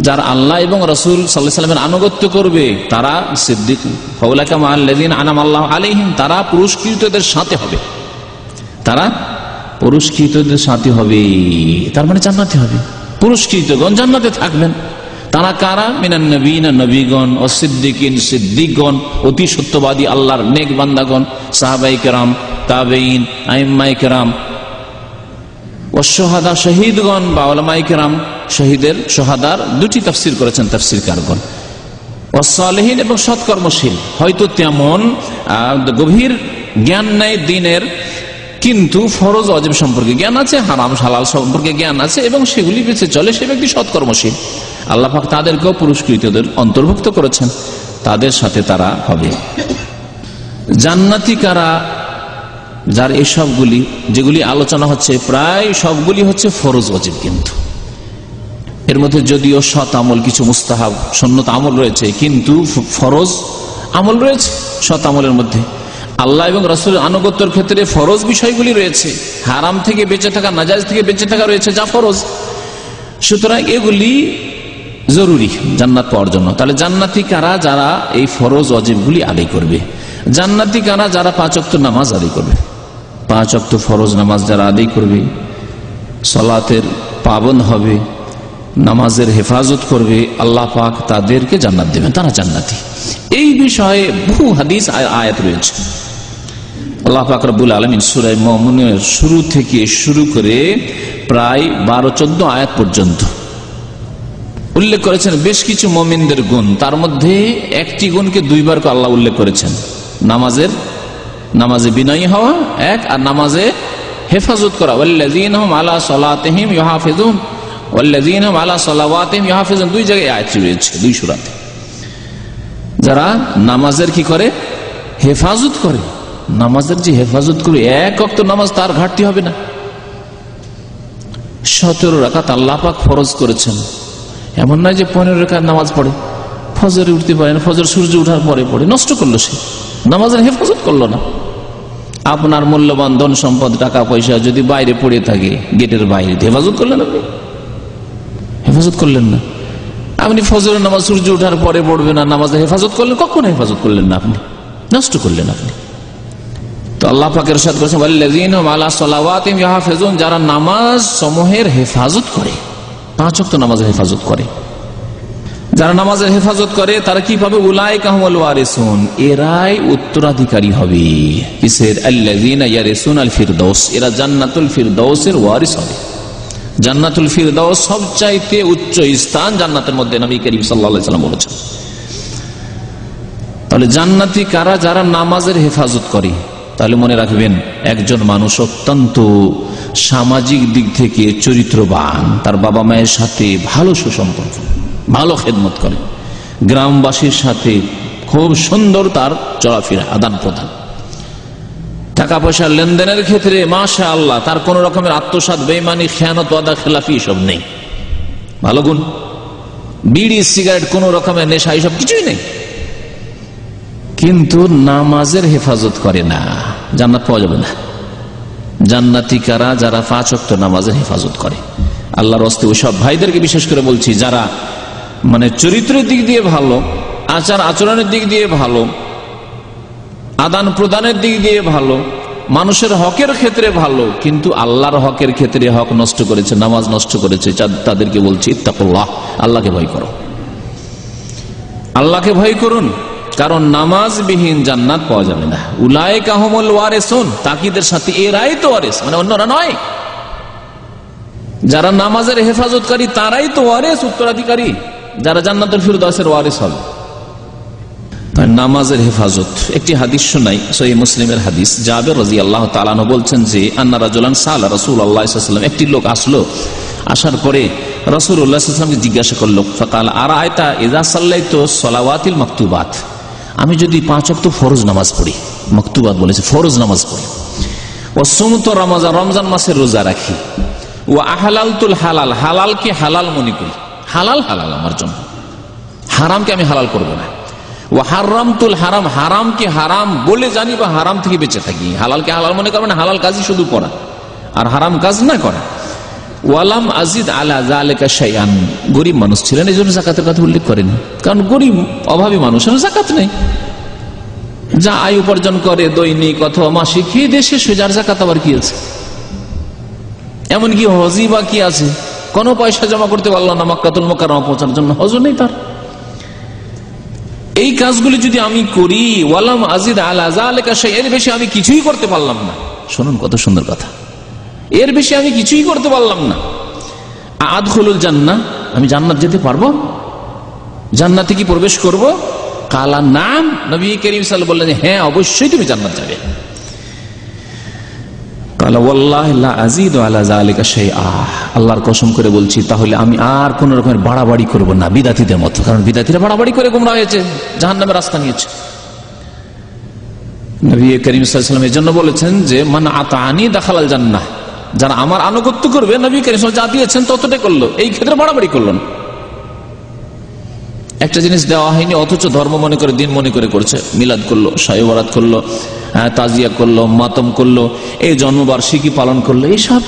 যারা আল্লাহ এবং রাসূল সাল্লাল্লাহু আলাইহি ওয়াসাল্লামের আনুগত্য করবে তারা সিদ্দিক, ফাউলাইকা মা'আল্লাযিনা আন'আমা আল্লাহু আলাইহিম, তারা পুরস্কৃতদের সাথে হবে, তারা পুরস্কৃতদের সাথে হবে, তার মানে জান্নাতে হবে। পুরস্কৃতগণ জান্নাতে থাকবেন। তারা কারা? মিনান নবিয়্যিনা, নবীগণ, ও সিদ্দিকিন, সিদ্দিকগণ, অতি সত্যবাদী আল্লাহর নেক বান্দাগণ, সাহাবায়ে কেরাম, তাবেঈন, আইম্মায়ে কেরাম, ও শুহাদা, শহীদগণ বা উলামায়ে কেরাম। শহীদের, শুহাদার দুটি তাফসীর করেছেন তাফসীরকারগণ। ও সালেহিন, এবং সৎকর্মশীল। হয়তো তেমন গভীর জ্ঞান নেই দিনের, কিন্তু ফরজ ওয়াজিব সম্পর্কে জ্ঞান আছে, হারাম হালাল সম্পর্কে জ্ঞান আছে এবং সেগুলি বেঁচে চলে, সে ব্যক্তি সৎকর্মশীল। আল্লাহ পাক তাদেরকেও পুরস্কৃতদের অন্তর্ভুক্ত করেছেন, তাদের সাথে তারা হবে। জান্নাতি কারা? যার এই সবগুলি যেগুলি আলোচনা হচ্ছে প্রায় সবগুলি হচ্ছে ফরজ ওয়াজিব, কিন্তু এর মধ্যে যদিও সৎ আমল, কিছু মুস্তাহাব সুন্নত আমল রয়েছে, কিন্তু ফরজ আমল রয়েছে সৎ আমলের মধ্যে। আল্লাহ এবং রাসূলের আনুগত্যের ক্ষেত্রে ফরজ বিষয়গুলি রয়েছে, হারাম থেকে বেঁচে থাকা, নাজায়েজ থেকে বেঁচে থাকা রয়েছে যা ফরজ। সুতরাং এগুলি জরুরি জান্নাত পাওয়ার জন্য। তাহলে জান্নাতি কারা? যারা এই ফরজ ওয়াজিবগুলি আদায় করবে। জান্নাতি কারা? যারা 5 ওয়াক্ত নামাজ আদায় করবে। 5 ওয়াক্ত ফরজ নামাজ যারা আদায় করবে, সালাতের পাবন্দ হবে, নামাজের হেফাজত করবে, আল্লাহ পাক তাদেরকে জান্নাত দেবেন, তারা জান্নাতি। এই বিষয়ে বহু হাদিস আয়াত রয়েছে। আল্লাহ পাক রব্বুল আলামিন সূরা মুমিনুনের শুরু থেকে শুরু করে প্রায় 12-14 আয়াত পর্যন্ত উল্লেখ করেছেন বেশ কিছু মুমিনদের গুণ। তার মধ্যে একটি গুণকে 2 বার আল্লাহ উল্লেখ করেছেন, নামাজে বিনয়ী হওয়া এক, আর নামাজে হেফাজত করা। ওয়াল্লাযীনা হুম আলা সালাতিহিম ইউহাফিজুন ওয়াল্লাযীনা হুম আলা সালাওয়াতিহিম ইউহাফিজুন। 2 জায়গায় আয়াত রয়েছে, 2 সূরাতে। যারা নামাজের কি করে? হেফাজত করে। নামাজের যে হেফাজত করে, 1 ওয়াক্ত নামাজ তার ঘাটতি হবে না। 17 রাকাত আল্লাহ পাক ফরজ করেছেন। এমন নয় যে 15 রাকাত নামাজ পড়ে, ফজরে উঠতে পারে না, ফজর সূর্য ওঠার পরে পড়ে, নষ্ট করলো সে, নামাজের হেফাজত করলো না। আপনার মূল্যবান ধন সম্পদ, টাকা পয়সা যদি বাইরে পড়ে থাকে, গেটের বাইরে, হেফাজত করলেন আপনি? হেফাজত করলেন না। আপনি ফজরের নামাজ সূর্য ওঠার পরে পড়বেন না, নামাজের হেফাজত করলেন? কখনো হেফাজত করলেন না, আপনি নষ্ট করলেন আপনি। তো আল্লাহ পাক ইরশাদ করেছেন, ওয়াল্লাযীনা হুম আলা সালাওয়াতিহিম ইউহাফিজুন, যারা নামাজ সমূহের হেফাজত করে, 5 ওয়াক্ত নামাজের হেফাজত করে, যারা নামাজের হেফাজত করে তারা কি পাবে? উলাইকা হুমুল ওয়ারিসুন, এরাই উত্তরাধিকারী হবে। কিসের? আল্লাযীনা ইয়ারিসুনাল ফিরদাউস, এরা জান্নাতুল ফিরদাউসের ওয়ারিস হবে। জান্নাতুল ফিরদাউস সবচাইতে উচ্চ স্থান জান্নাতের মধ্যে, নবী করিম সাল্লাল্লাহু আলাইহি ওয়াসাল্লাম বলেছেন। তাহলে জান্নাতি কারা? যারা নামাজের হেফাজত করে। তাহলে মনে রাখবেন, একজন মানুষ অত্যন্ত সামাজিক দিক থেকে চরিত্রবান, তার বাবা মায়ের সাথে ভালো সুসম্পর্ক, ভালো খেদমত করে, গ্রামবাসীর সাথে খুব সুন্দর তার চলাফেরা, আদান প্রদান, টাকা পয়সার লেনদেনের ক্ষেত্রে মাশাআল্লাহ তার কোন রকমের আত্মসাৎ, বেঈমানি, খেয়ানত, ওয়াদা খেলাফি সব নেই, ভালো গুণ। বিড়ি, সিগারেট, কোন রকমের নেশা, এইসব কিছুই নেই। কিন্তু নামাজের হেফাজত করে না, জান্নাত পাওয়া যাবে না। জান্নাতি কারা? যারা 5 ওয়াক্ত নামাজের হেফাজত করে। আল্লাহর রাস্তে ওই সব ভাইদেরকে বিশেষ করে বলছি, যারা মানে চরিত্রের দিক দিয়ে ভালো, আচার আচরণের দিক দিয়ে ভালো, আদান প্রদানের দিক দিয়ে ভালো, মানুষের হকের ক্ষেত্রে ভালো, কিন্তু আল্লাহর হকের ক্ষেত্রে হক নষ্ট করেছে, নামাজ নষ্ট করেছে, তাদেরকে বলছি ইত্তাকুল্লাহ, আল্লাহকে ভয় করো, আল্লাহকে ভয় করুন, কারণ নামাজবিহীন জান্নাত পাওয়া যাবে না। উলাইকা হুমুল ওয়ারিসুন, তাকিদের সাথে এরাই তো ওয়ারিস, মানে অন্যরা নয়। যারা নামাজের হেফাজতকারী তারাই তো ওয়ারিস, উত্তরাধিকারী, যারা জান্নাতুল ফিরদাউসের ওয়ারিস হবে। নামাজের হেফাজত, একটি হাদিস শোনাই, সহিহ মুসলিমের হাদিস। জাবের রাদিয়াল্লাহু তাআলা আনহু বলছেন যে আন্না রাজুলান সাআলা রাসূলুল্লাহ সাল্লাল্লাহু আলাইহি ওয়াসাল্লাম, একটি লোক আসলো, আসার পরে রাসূলুল্লাহ সাল্লাল্লাহু আলাইহি ওয়াসাল্লামকে জিজ্ঞাসা করলো, ফাকাল আরাআইতা ইযা সাল্লাইতু সলাওয়াতিল মাকতুবাত, আমি যদি 5 ওয়াক্ত ফরজ নামাজ পড়ি, মাকতুবাত বলেছে ফরজ নামাজ পড়ি, ওয়া সুমতু রমজান, রমজান মাসের রোজা রাখি, ওয়া আহলালতুল হালাল, হালালকে হালাল মনে করি, হালাল হালাল আমার জন্য, হারামকে আমি হালাল করব না, ওয়া হারামতুল হারাম, হারামকে হারাম বলে জানি বা হারাম থেকে বেঁচে থাকি, হালালকে হালাল মনে করবেন, হালাল কাজই শুধু করা আর হারাম কাজ না করা। ওয়ালাম আজিদ আলা যালিকা শাইআন, গরীব মানুষ ছিলেন, এই জন্য যাকাতের কথা উল্লেখ করেন, কারণ গরীব অভাবী মানুষের যাকাত নেই, যা আয় উপার্জন করে দৈনিক অথবা মাসিক, এই দেশে সোজার যাকাত আবার কি আছে, এমনকি হজি বা কি আছে, কোনো পয়সা জমা করতে পারল না মক্কাতুল মুকাররমা পৌঁছার জন্য, হজও নেই তার। এই কাজগুলি যদি আমি করি, ওয়ালাম আজিদ আলা যালিকা শাইআন, এর বেশি আমি কিছুই করতে পারলাম না, শুনুন কত সুন্দর কথা, এর বেশি আমি কিছুই করতে পারলাম না, আদখুলুল জান্নাহ, আমি জান্নাত যেতে পারবো, জান্নাতে কি প্রবেশ করব? কালা নাম, নবী করিম সাল্লাল্লাহু আলাইহি ওয়াসাল্লাম বললেন হ্যাঁ অবশ্যই তুমি জান্নাত যাবে। কালা ওয়াল্লাহি লা আযীদু আলা যালিকা শাইআ, আল্লাহর কসম করে বলছি তাহলে আমি আর কোন রকমের বাড়াবাড়ি করব না বিদাতীদের মতো, কারণ বিদাতীরা বাড়াবাড়ি করে গোমরাহ হয়েছে, জাহান্নামের রাস্তা নিয়েছে। নবী করিম সাল্লাল্লাহু আলাইহি ওয়াসাল্লাম এজন্য বলেছেন যে মান আতাআনি দাখালাল জান্নাহ, যারা আমার আনুগত্য করবে, নবী করিম সাল্লাল্লাহু আলাইহি ওয়াসাল্লাম যা দিয়েছেন ততটাই করলো, এই ক্ষেত্রে বাড়াবাড়ি করলো না। একটা জিনিস দেওয়া হয়নি অথচ ধর্ম মনে করে, দিন মনে করে করছে, মিলাদ করলো, শায়ে বরাত করলো, তাজিয়া করলো, মাতম করলো, এই জন্মবার্ষিকী পালন করলো, এইসব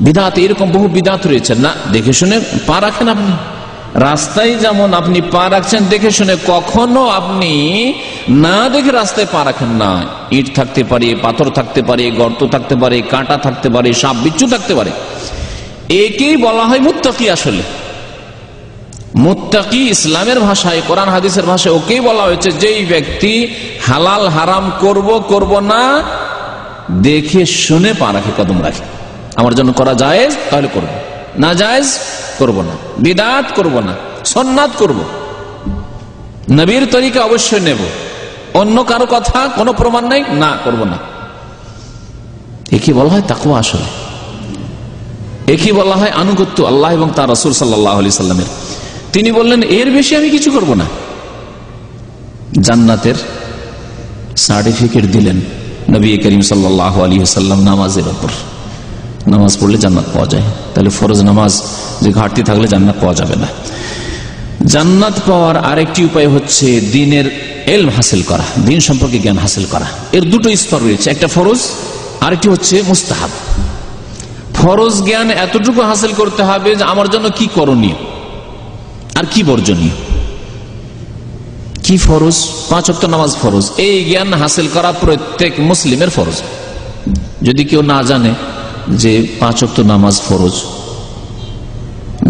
বিদআত, এরকম বহু বিদআত রয়েছে। না দেখে শুনে পা রাখেন আপনি, রাস্তায় যেমন আপনি পা রাখছেন দেখে শুনে, কখনো আপনি না দেখে রাস্তায় পা রাখেন না, ইট থাকতে পারে, পাথর থাকতে পারে, গর্ত থাকতে পারে, কাঁটা থাকতে পারে, সাপ বিচ্ছু থাকতে পারে, একেই বলা হয় মুত্তাকি। আসলে মুত্তাকি ইসলামের ভাষায়, কোরআন হাদিসের ভাষায় ওকেই বলা হয়েছে যেই ব্যক্তি হালাল হারাম করব না দেখে শুনে পা রাখে, কদম রাখে, আমার জন্য করা জায়েজ তাহলে করব, না জায়েজ করব না, বিদআত করব না, সুন্নাত করব, নবীর তরিকা অবশ্যই নেব, অন্য কারো কথা কোনো প্রমাণ নাই, না করব না। একে বলা হয় তাকওয়া, আসলে একে বলা হয় আনুগত্য আল্লাহ এবং তার রাসূল সাল্লাল্লাহু আলাইহি সাল্লামের। তিনি বললেন এর বেশি আমি কিছু করব না। জান্নাতের সার্টিফিকেট দিলেন নবী করিম সাল্লাল্লাহু আলাইহি ওয়াসাল্লাম নামাজের উপর, নামাজ পড়লে জান্নাত পাওয়া যায়, তাহলে ফরজ নামাজ যে ঘাটতি থাকলে জান্নাত পাওয়া যাবে না। জান্নাত পাওয়ার আরেকটি উপায় হচ্ছে দিনের ইলম হাসিল করা, দিন সম্পর্কে জ্ঞান হাসিল করা। এর দুটো স্তর রয়েছে, একটা ফরজ, আরেকটি হচ্ছে মুস্তাহাব। ফরজ জ্ঞান এতটুকু হাসিল করতে হবে যে আমার জন্য কি করণীয় আর কি বর্জনীয়, কি ফরজ, 5 ওয়াক্ত নামাজ ফরজ, এই জ্ঞান হাসিল করা প্রত্যেক মুসলিমের ফরজ। যদি কেউ না জানে যে 5 ওয়াক্ত নামাজ ফরজ,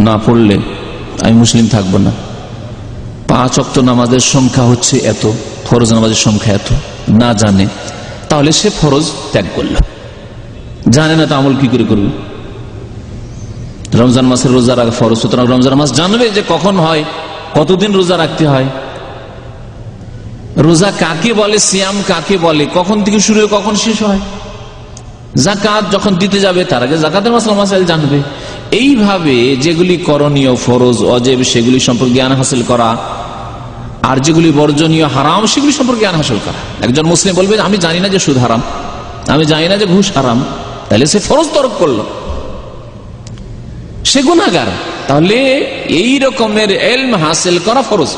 না পড়লে আমি মুসলিম থাকবো না, 5 ওয়াক্ত নামাজের সংখ্যা হচ্ছে এত, ফরজ নামাজের সংখ্যা এত, না জানে, তাহলে সে ফরজ ত্যাগ করল। জানে না তো আমল কি করে করবে? রমজান মাসের রোজা রাখা ফরজ, সুতরাং রমজান মাস জানবে যে কখন হয়, কতদিন রোজা রাখতে হয়, রোজা কাকে বলে, সিয়াম কাকে বলে, কখন থেকে শুরু হয় কখন শেষ হয়, যাকাত যখন দিতে যাবে তার আগে যাকাতের মাসলা মাসাইল জানবে। এইভাবে যেগুলি করণীয় ফরজ ওয়াজিব সেগুলি সম্পর্কে জ্ঞান হাসিল করা, আর যেগুলি বর্জনীয় হারাম সেগুলি সম্পর্কে জ্ঞান হাসিল করা। একজন মুসলিম বলবে আমি জানি না যে সুদ হারাম, আমি জানি না যে ঘুষ হারাম, তাহলে সে ফরজ তরক করলো, সে গুনাহগার। তাহলে এই রকমের ইলম হাসিল করা ফরজ।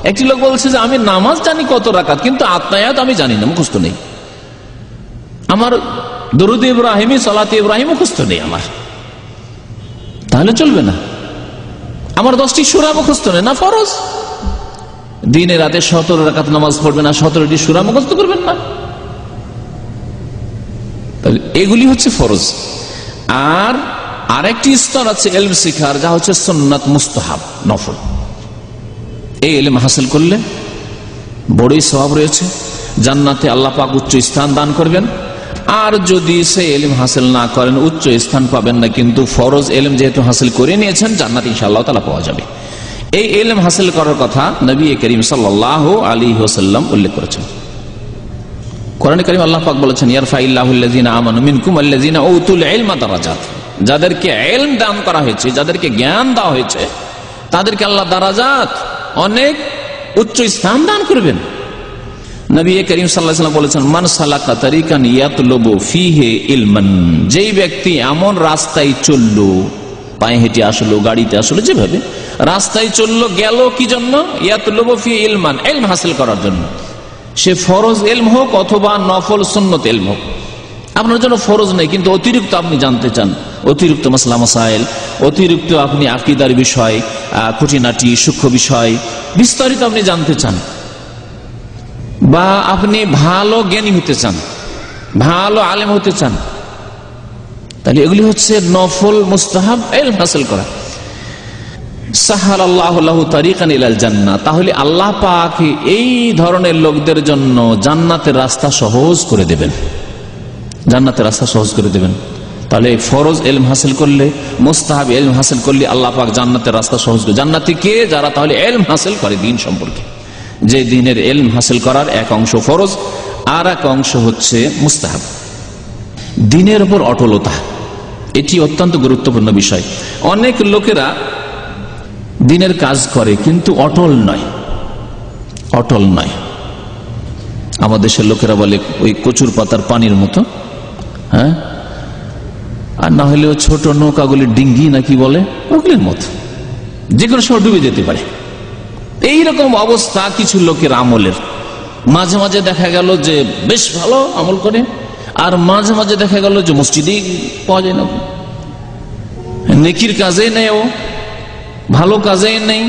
একটি লোক বলছে যে আমি নামাজ জানি কত রাকাত, কিন্তু আত্মায়াত আমি জানি না, মুখস্থ নেই, আমার দরুদ ইব্রাহিমী সালাত ইব্রাহিম মুখস্থ নেই আমার, তাহলে চলবে না। আমার 10টি সূরা মুখস্থ নেই, না ফরজ। দিনে রাতে 17 রাকাত নামাজ পড়বেন না, 17টি সূরা মুখস্থ করবেন না, এগুলি হচ্ছে ফরজ। আর আরেকটি স্তর আছে ইলম শিখার, যা হচ্ছে সুন্নাত মুস্তাহাব, নফল। এই ইলম হাসিল করলে বড়ই সওয়াব রয়েছে, জান্নাতে আল্লাহ পাক উচ্চ স্থান দান করবেন। আর যদি সে ইলম হাসিল না করেন, উচ্চ স্থান পাবেন না, কিন্তু ফরজ ইলম যেহেতু হাসিল করে নিয়েছেন, জান্নাত ইনশাআল্লাহ তাআলা পাওয়া যাবে। এই ইলম হাসিল করার কথা নবী করিম সাল্লাল্লাহু আলাইহি ওয়াসাল্লাম উল্লেখ করেছেন। কোরআনে কারীম আল্লাহ পাক বলেছেন, ইয়ারফাইল্লাহুল্লাযীনা আমানু মিনকুম ওয়াল্লাযীনা উতুল ইলমা দারাজাত। যাদেরকে ইলম দান করা হয়েছে, যাদেরকে জ্ঞান দেওয়া হয়েছে, তাদেরকে আল্লাহ দারাজাত, অনেক উচ্চ স্থান দান করবেন। নবী করিম সাল্লাল্লাহু আলাইহি ওয়াসাল্লাম বলেছেন, মান সালাকা তারিকান ইয়াতলুবু ফীহি ইলমান। যেই ব্যক্তি এমন রাস্তায় চললো, পায়ে হেঁটে আসলো, গাড়িতে আসলো, যেভাবে রাস্তায় চললো, গেল কি জন্য? ইয়াতলুবু ফীহি ইলমান, ইলম হাসিল করার জন্য। সে ফরজ ইলম হোক অথবা নফল সুন্নত ইলম হোক, আপনার জন্য ফরজ নেই, কিন্তু অতিরিক্ত আপনি জানতে চান, অতিরিক্ত মাসলা মাসাইল, অতিরিক্ত আপনি আকীদার বিষয়, খুঁটিনাটি সূক্ষ্ম বিষয় বিস্তারিত আপনি জানতে চান, বা আপনি ভালো জ্ঞানী হতে চান, ভালো আলেম হতে চান, তাহলে এগুলি হচ্ছে নফল মুস্তাহাব ইলম হাসিল করা। সাহালাল্লাহু লাহু তারিকান ইলাল জান্নাহ, তাহলে আল্লাহ পাক এই ধরনের লোকদের জন্য জান্নাতের রাস্তা সহজ করে দেবেন, জান্নাতের রাস্তা সহজ করে দেবেন। তাহলে ফরজ ইলম হাসিল করলে, মুস্তাহাব ইলম হাসিল করলে আল্লাহ পাক জান্নাতের রাস্তা সহজ করে। জান্নাতি কে? যারা তাহলে ইলম হাসিল করে দ্বীন সম্পর্কে, যে দ্বীনের ইলম হাসিল করার এক অংশ ফরজ, আর এক অংশ হচ্ছে মুস্তাহাব। দ্বীনের উপর অটলতা, এটি অত্যন্ত গুরুত্বপূর্ণ বিষয়। অনেক লোকেরা দ্বীনের কাজ করে কিন্তু অটল নয়, অটল নয়। আমাদের দেশের লোকেরা বলে ওই কচুর পাতার পানির মতো, হ্যাঁ, আর না হলেও ছোট নৌকাগুলি ডিঙ্গি নাকি বলে, ওগুলির মতো যে কোনো সময় ডুবে যেতে পারে। এইরকম অবস্থা কিছু লোকের আমলের। মাঝে মাঝে দেখা গেল যে বেশ ভালো আমল করে, আর মাঝে মাঝে দেখা গেল যে মসজিদেই পাওয়া যায় না, নেকির কাজে নেই, ও ভালো কাজেই নেই।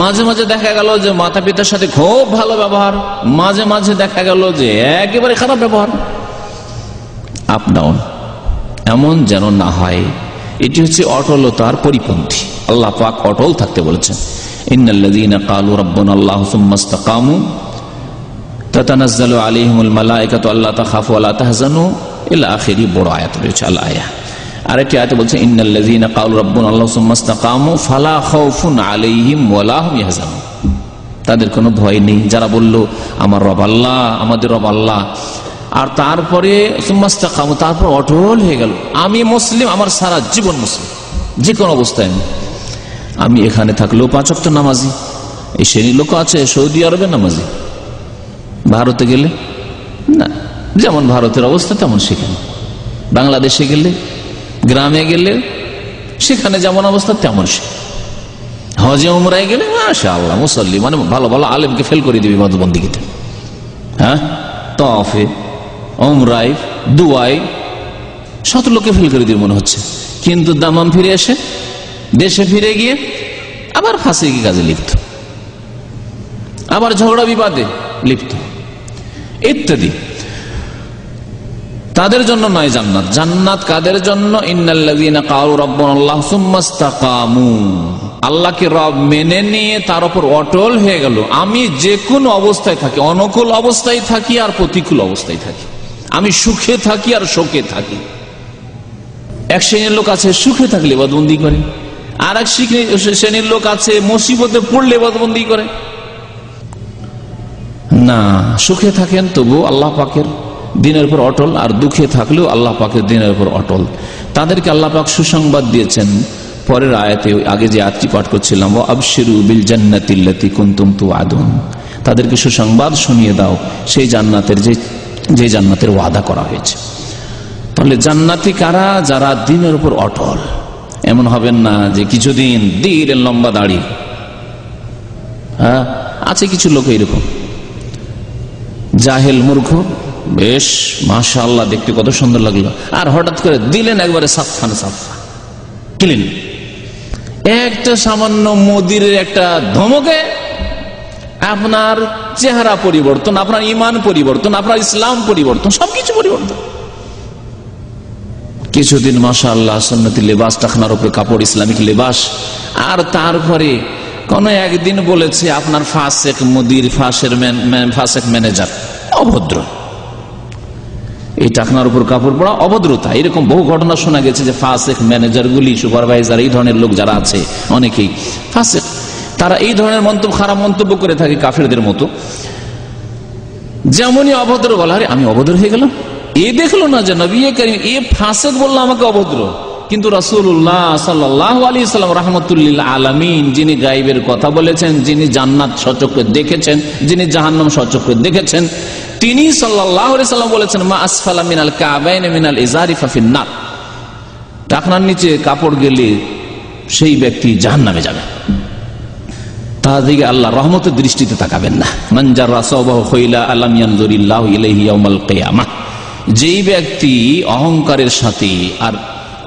মাঝে মাঝে দেখা গেল যে মাতা পিতার সাথে খুব ভালো ব্যবহার, মাঝে মাঝে দেখা গেল যে একেবারে খারাপ ব্যবহার, আপ ডাউন। এমন যেন না হয়। এটি হচ্ছে অটলতার পরিপন্থী। আল্লাহ পাক অটল থাকতে বলেছেন, ইন্নাল্লাযীনা ক্বালু রাব্বুনাল্লাহু সুম্মা ইসতাকামু তাতানাজ্জালু আলাইহিমুল মালায়েকাতু আল্লা তাখাফু ওয়া লা তাহজানু ইলা আখিরি। বড় আয়াত রয়েছে আল আয়া। আরেকটি আয়াতে বলছে, ইন্নাল্লাযীনা ক্বালু রাব্বুনাল্লাহু সুম্মা ইসতাকামু ফালা খাউফুন আলাইহিম ওয়া লা হুম ইয়াহজানুন। তাদের কোনো ভয় নেই যারা বলল আমার রব আল্লাহ, আমাদের রব আল্লাহ, আর তারপরে সুম্মা ইসতাকামু, তারপর অটল হয়ে গেল, আমি মুসলিম, আমার সারা জীবন মুসলিম, যে কোনো অবস্থায় আমি এখানে থাকলেও 5 ওয়াক্ত নামাজি। এই শ্রেণীর লোক আছে সৌদি আরবে নামাজি, ভারতে গেলে না, যেমন ভারতের অবস্থা তেমন সেখানে, বাংলাদেশে গেলে, গ্রামে গেলে সেখানে যেমন অবস্থা তেমন সে, হজে উমরায় গেলে মাশাআল্লাহ মুসল্লি, মানে ভালো ভালো আলেমকে ফেল করে দিবি বন্দীগীতে, হ্যাঁ, তওয়াফে, উমরায়, দুয়ায় শত লোকে ফেল করে দিবে মনে হচ্ছে, কিন্তু দামাম ফিরে এসে দেশে ফিরে গিয়ে আবার ফাঁসি কাজে লিপ্ত, আবার ঝগড়া বিবাদে লিপ্ত ইত্যাদি। তাদের জন্য নয় জান্নাত। জান্নাত কাদের জন্য? ইন্নাল্লাযীনা ক্বালু রাব্বুনাল্লাহু সুম্মা ইসতাকামু, আল্লাহকে রব মেনে নিয়ে তার উপর অটল হয়ে গেল। আমি যে কোনো অবস্থায় থাকি, অনুকূল অবস্থায় থাকি আর প্রতিকূল অবস্থায় থাকি, আমি সুখে থাকি আর শোকে থাকি। এক শ্রেণীর লোক আছে সুখে থাকলে ইবাদতবন্দি করে, আর এক শ্রেণীর লোক আছে মুসিবতে পড়লে ইবাদতবন্দি করে। না, সুখে থাকেন তবু আল্লাহ পাকের দ্বীনের উপর অটল, আর দুঃখে থাকলেও আল্লাহ পাকের দ্বীনের উপর অটল। তাদেরকে আল্লাহ পাক সুসংবাদ দিয়েছেন পরের আয়াতে, আগে যে আয়াতটি পাঠ করছিলাম, ওয়া আবশিরু বিল জান্নাতিল্লাতী কুনতুম তুআদুন, তাদেরকে সুসংবাদ শুনিয়ে দাও সেই জান্নাতের যে জান্নাতের ওয়াদা করা হয়েছে। তাহলে জান্নাতি কারা? যারা দ্বীনের উপর অটল। এমন হবেন না যে কিছুদিন দ্বীনের লম্বা দাড়ি, হ্যাঁ, আছে কিছু লোক এরকম জাহেল মূর্খ, বেশ মাশাআল্লাহ দেখতে কত সুন্দর লাগলো, আর হঠাৎ করে দিলেন একবারে সাফা ক্লিন, একটা সামান্য মোদির একটা ধমকে আপনার চেহারা পরিবর্তন, আপনার ইমান পরিবর্তন, আপনার ইসলাম পরিবর্তন, সবকিছু পরিবর্তন। কিছুদিন মাশাআল্লাহ সুন্নতি লেবাস, টাকনার উপরে কাপড়, ইসলামিক লেবাস, আর তারপরে কোন একদিন বলেছে আপনার ফাসেক মুদির, ফাসেক ম্যানেজার অভদ্র। এই টাকনার উপর কাপড় পরা অভদ্রতা। এরকম বহু ঘটনা শোনা গেছে যে ফাসেক ম্যানেজার গুলি, সুপারভাইজার, এই ধরনের লোক যারা আছে অনেকেই ফাসেক, তারা এই ধরনের মন্তব্য, খারাপ মন্তব্য করে থাকে কাফেরদের মতো। যেমনই অভদ্র বলা, আরে আমি অভদ্র হয়ে গেলাম, এ দেখলো না যে নবী করিম এ ফাসেক বললো আমাকে অভদ্র, কিন্তু রাসূলুল্লাহ সাল্লাল্লাহু আলাইহি সাল্লাম রাহমাতুল্লিল আলামিন, যিনি গায়বের কথা বলেছেন, যিনি জান্নাত সচক্ষে দেখেছেন, যিনি জাহান্নাম সচক্ষে দেখেছেন, তিনি সাল্লাল্লাহু আলাইহি সাল্লাম বলেছেন মা আসফালা মিনাল কাবাইনি মিনাল ইজারি ফাফিন নার, টাকনার নিচে কাপড় গেলে সেই ব্যক্তি জাহান্নামে যাবে, তার দিকে আল্লাহ রহমতের দৃষ্টিতে তাকাবেন না। মান জাররা সাওবাহু খাইলা আলাম ইয়ানজুরিল্লাহু ইলাইহি ইয়াউমাল কিয়ামাহ, যেই ব্যক্তি অহংকারের সাথে, আর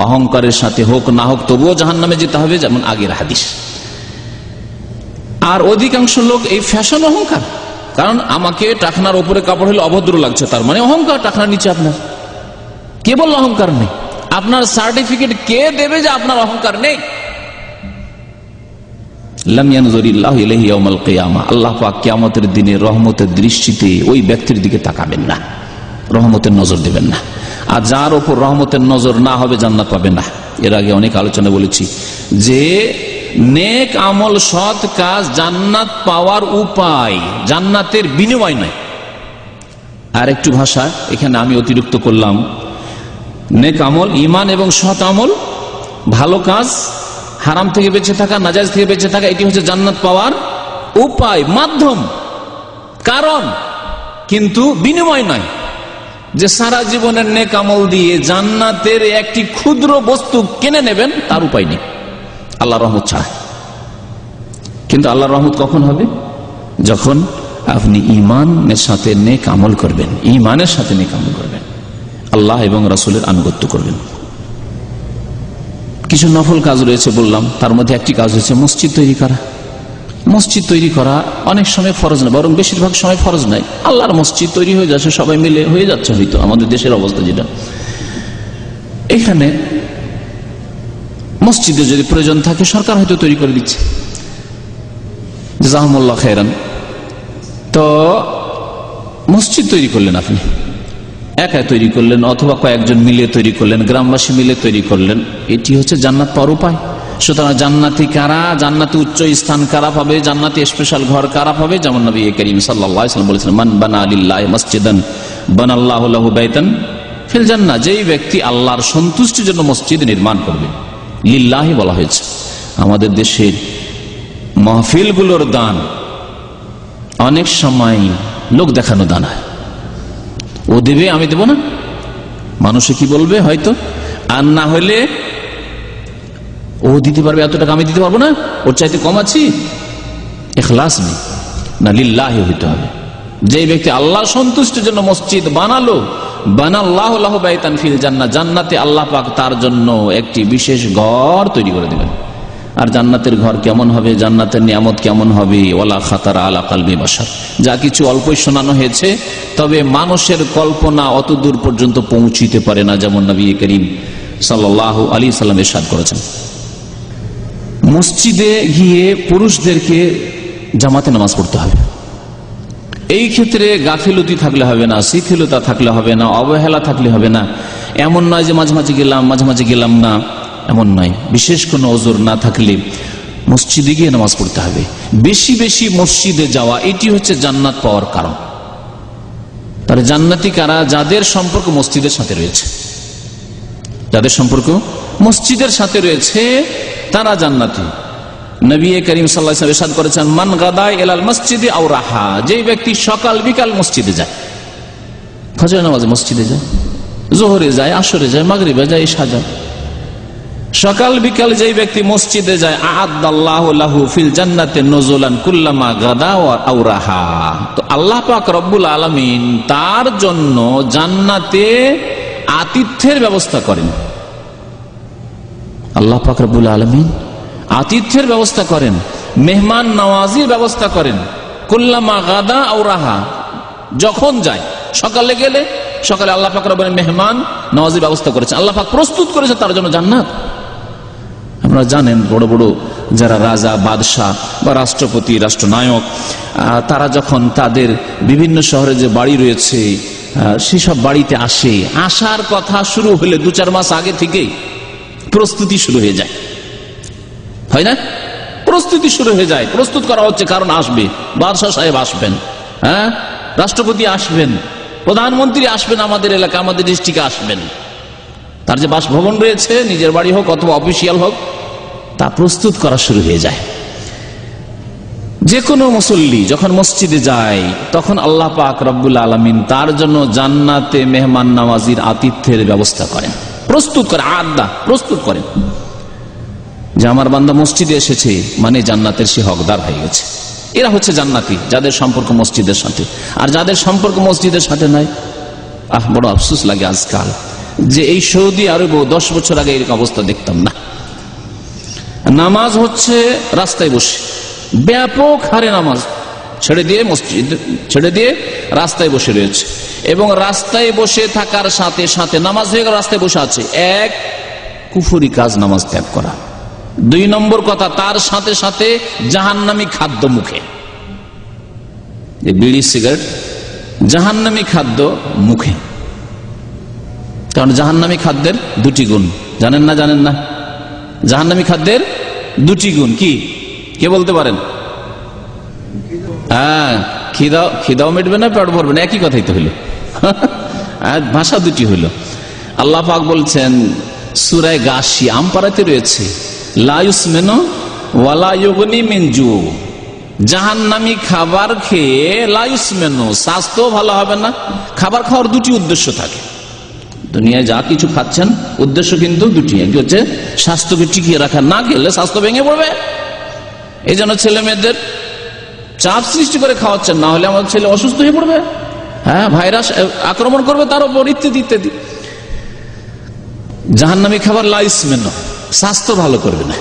অহংকারের সাথে হোক না হোক তবুও জাহান্নামে যেতে হবে, যেমন আগের হাদিস। আর অধিকাংশ লোক এই ফ্যাশন অহংকার, কারণ আমাকে টাকনার উপরে কাপড় হলে অভদ্র লাগছে, তার মানে অহংকার। টাকনার নিচে আপনার কে বলল অহংকার নেই? আপনার সার্টিফিকেট কে দেবে যে আপনার অহংকার নেই? লাম ইয়ানজুরিল্লাহু ইলাইহি ইয়াউমাল কিয়ামাহ, আল্লাহ পাক কিয়ামতের দিনে রহমতের দৃষ্টিতে ওই ব্যক্তির দিকে তাকাবেন না, রহমতের নজর দেবেন না। আর যার উপর রহমতের নজর না হবে জান্নাত পাবে না। এর আগে অনেক আলোচনা বলেছি যে নেক আমল, সৎ কাজ জান্নাত পাওয়ার উপায়, জান্নাতের বিনিময় নয়। আর একটু ভাষা এখানে আমি অতিরিক্ত করলাম, নেক আমল, ঈমান এবং সৎ আমল, ভালো কাজ, হারাম থেকে বেঁচে থাকা, নাজায়েজ থেকে বেঁচে থাকা, এটি হচ্ছে জান্নাত পাওয়ার উপায়, মাধ্যম, কারণ, কিন্তু বিনিময় নয়। যে সারা জীবনের নেক আমল দিয়ে জান্নাতের একটি ক্ষুদ্র বস্তু কিনে নেবেন, তার উপায় নেই আল্লাহর রহমত ছাড়া। কিন্তু আল্লাহর রহমত কখন হবে? যখন আপনি ঈমানের সাথে নেক আমল করবেন, ঈমানের সাথে নেক আমল করবেন, আল্লাহ এবং রাসূলের আনুগত্য করবেন। কিছু নফল কাজ রয়েছে বললাম, তার মধ্যে একটি কাজ হচ্ছে মসজিদ তৈরি করা। মসজিদ তৈরি করা অনেক সময় ফরজ নয়, বরং বেশিরভাগ সময় ফরজ নাই। আল্লাহর মসজিদ তৈরি হয়ে যাচ্ছে, সবাই মিলে হয়ে যাচ্ছে। হয়তো আমাদের দেশের অবস্থা যেটা, এখানে মসজিদে যদি প্রয়োজন থাকে সরকার হয়তো তৈরি করে দিচ্ছে, জাযাকুমুল্লাহ খায়রান। তো মসজিদ তৈরি করলেন, আপনি একা তৈরি করলেন অথবা কয়েকজন মিলে তৈরি করলেন, গ্রামবাসী মিলে তৈরি করলেন, এটি হচ্ছে জান্নাত পাওয়ার উপায়। সুতরাং জান্নাতি কারা, জান্নাতে উচ্চ স্থান কারা পাবে, জান্নাতে স্পেশাল ঘর কারা পাবে? যেমন নবী করিম সাল্লাল্লাহু আলাইহি ওয়াসাল্লাম বলেছেন মান বানা লিল্লাহি মাসজিদান বানাল্লাহু লাহু বাইতান ফিল জান্নাহ, যেই ব্যক্তি আল্লাহর সন্তুষ্টির জন্য মসজিদ নির্মাণ করবে। লিল্লাহি বলা হয়েছে। আমাদের দেশের মাহফিলগুলোর দান অনেক সময় লোক দেখানো দান হয়, ও দেবে আমি দেব না, মানুষে কি বলবে হয়তো, আর না হলে ও দিতে পারবে এত টাকা আমি দিতে পারবো না, ওর চাইতে কম আছি, ইখলাস নেই। না, লিল্লাহি হইতে হবে। যে ব্যক্তি আল্লাহর সন্তুষ্টির জন্য মসজিদ বানালো, বানাল্লাহু লাহু বাইতান ফিল জান্নাহ, জান্নাতে আল্লাহ পাক তার জন্য একটি বিশেষ ঘর তৈরি করে দেবেন। আর জান্নাতের ঘর কেমন হবে, জান্নাতের নিয়ামত কেমন হবে, ওয়ালা খাতারা আলা কালবি বাশার, যা কিছু অল্পই শোনানো হয়েছে, তবে মানুষের কল্পনা অত দূর পর্যন্ত পৌঁছিতে পারে না, যেমন নবী করিম সাল্লাল্লাহু আলাইহি সাল্লাম ইরশাদ করেছেন। মসজিদে গিয়ে পুরুষদেরকে জামাতে নামাজ পড়তে হবে। এই ক্ষেত্রে গাফিলতি থাকলে হবে না, শিথিলতা থাকলে হবে না, অবহেলা থাকলে হবে না। এমন নয় যে মাঝে মাঝে গেলাম মাঝে মাঝে গেলাম না, এমন নয়। বিশেষ কোনো ওজর না থাকলে মসজিদে গিয়ে নামাজ পড়তে হবে। বেশি বেশি মসজিদে যাওয়া, এটি হচ্ছে জান্নাত পাওয়ার কারণ। তাহলে জান্নাতি কারা? যাদের সম্পর্ক মসজিদের সাথে রয়েছে, যাদের সম্পর্ক মসজিদের সাথে রয়েছে তারা জান্নাতি। নবী করিম সাল্লাল্লাহু আলাইহি ওয়াসাল্লাম ইরশাদ করেছেন মান গাদা ইলাল মসজিদে আও রাহা, যে ব্যক্তি সকাল বিকাল মসজিদে যায়, ফজর নামাজে মসজিদে যায়, যোহরে যায়, আসরে যায়, মাগরিবে যায়, ইশা যায়, সকাল বিকাল যেই ব্যক্তি মসজিদে যায়, আ'আদাল্লাহু লাহু ফিল জান্নাতি নুজুলান কুল্লামা গাদা আও রাহা, তো আল্লাহ পাক রব্বুল আলামিন তার জন্য জান্নাতে আতিথ্যের ব্যবস্থা করেন। আল্লাহ পাক রব্বুল আলামিন আতিথ্যের ব্যবস্থা করেন, মেহমান নওয়াজির ব্যবস্থা করেন। কুল্লামা গাদা আও রাহা, যখন যায়, সকালে গেলে সকালে আল্লাহ পাক রব্বুল মেহমান নওয়াজির ব্যবস্থা করেছেন, আল্লাহ পাক প্রস্তুত করেছে তার জন্য জান্নাত। আপনারা জানেন বড় বড় যারা রাজা বাদশাহ বা রাষ্ট্রপতি রাষ্ট্রনায়ক তারা যখন তাদের বিভিন্ন শহরে যে বাড়ি রয়েছে সেসব বাড়িতে আসার কথা শুরু হলে 2-4 মাস আগে থেকেই প্রস্তুতি শুরু হয়ে যায়, হয় না? প্রস্তুতি শুরু হয়ে যায়, প্রস্তুত করা হচ্ছে, কারণ আসবে বাদশাহ সাহেব আসবেন, হ্যাঁ, রাষ্ট্রপতি আসবেন, প্রধানমন্ত্রী আসবেন, আমাদের এলাকা আমাদের ডিস্ট্রিক্টে আসবেন, তার যে বাসভবন রয়েছে নিজের বাড়ি হোক অথবা অফিসিয়াল হোক তা প্রস্তুত করা শুরু হয়ে যায়। যে কোনো মুসল্লি যখন মসজিদে যায় তখন আল্লাহ পাক রব্বুল আলামিন তার জন্য জান্নাতে মেহমান নামাজির আতিথ্যের ব্যবস্থা করেন, প্রস্তুত করে, প্রস্তুত করেন যে আমার বান্দা মসজিদে এসেছে মানে জান্নাতের সে হকদার হয়ে গেছে। এরা হচ্ছে জান্নাতি যাদের সম্পর্ক মসজিদের সাথে। আর যাদের সম্পর্ক মসজিদের সাথে নাই, বড় আফসোস লাগে আজকাল যে এই সৌদি আরবে 10 বছর আগে এরকম অবস্থা দেখতাম না। নামাজ হচ্ছে রাস্তায় বসে, ব্যাপক হারে নামাজ ছেড়ে দিয়ে মসজিদ ছেড়ে দিয়ে রাস্তায় বসে রয়েছে, এবং রাস্তায় বসে থাকার সাথে সাথে নামাজ হয়ে গেল, রাস্তায় বসে আছে, এক কুফরি কাজ নামাজ ত্যাগ করা। 2 নম্বর কথা, তার সাথে সাথে জাহান্নামী খাদ্য মুখে, বিড়ি সিগারেট জাহান্নামী খাদ্য মুখে। কারণ জাহান্নামী খাদ্যের 2টি গুণ, জানেন না? জাহান্নামী খাদ্যের 2টি গুণ কি, কে বলতে পারেন? হ্যাঁ, খিদাও মিটবে না, পেট ভরবে না, একই কথাই তো হইল, ভাষা 2টি হইল। আল্লাহ পাক বলছেন সূরা গাশিয়া আমপারাতে রয়েছে, লা ইউসমিনু ওয়ালা ইউগনি মিন জু, জাহান্নামী খাবার খেয়ে লা ইউসমিনু, স্বাস্থ্য ভালো হবে না। খাবার খাওয়ার 2টি উদ্দেশ্য থাকে, দুনিয়ায় যা কিছু খাচ্ছেন উদ্দেশ্য কিন্তু 2টি, একটি হচ্ছে স্বাস্থ্যকে টিকিয়ে রাখা, না খেলে স্বাস্থ্য ভেঙে পড়বে। এই জন্য ছেলে মেয়েদের চাপ সৃষ্টি করে খাওয়াচ্ছেন, না হলে আমাদের ছেলে অসুস্থ হয়ে পড়বে, হ্যাঁ, ভাইরাস আক্রমণ করবে তার উপর, ইত্যাদি ইত্যাদি। জাহান্নামী খাবার লা ইউসমিনু, স্বাস্থ্য ভালো করবে না।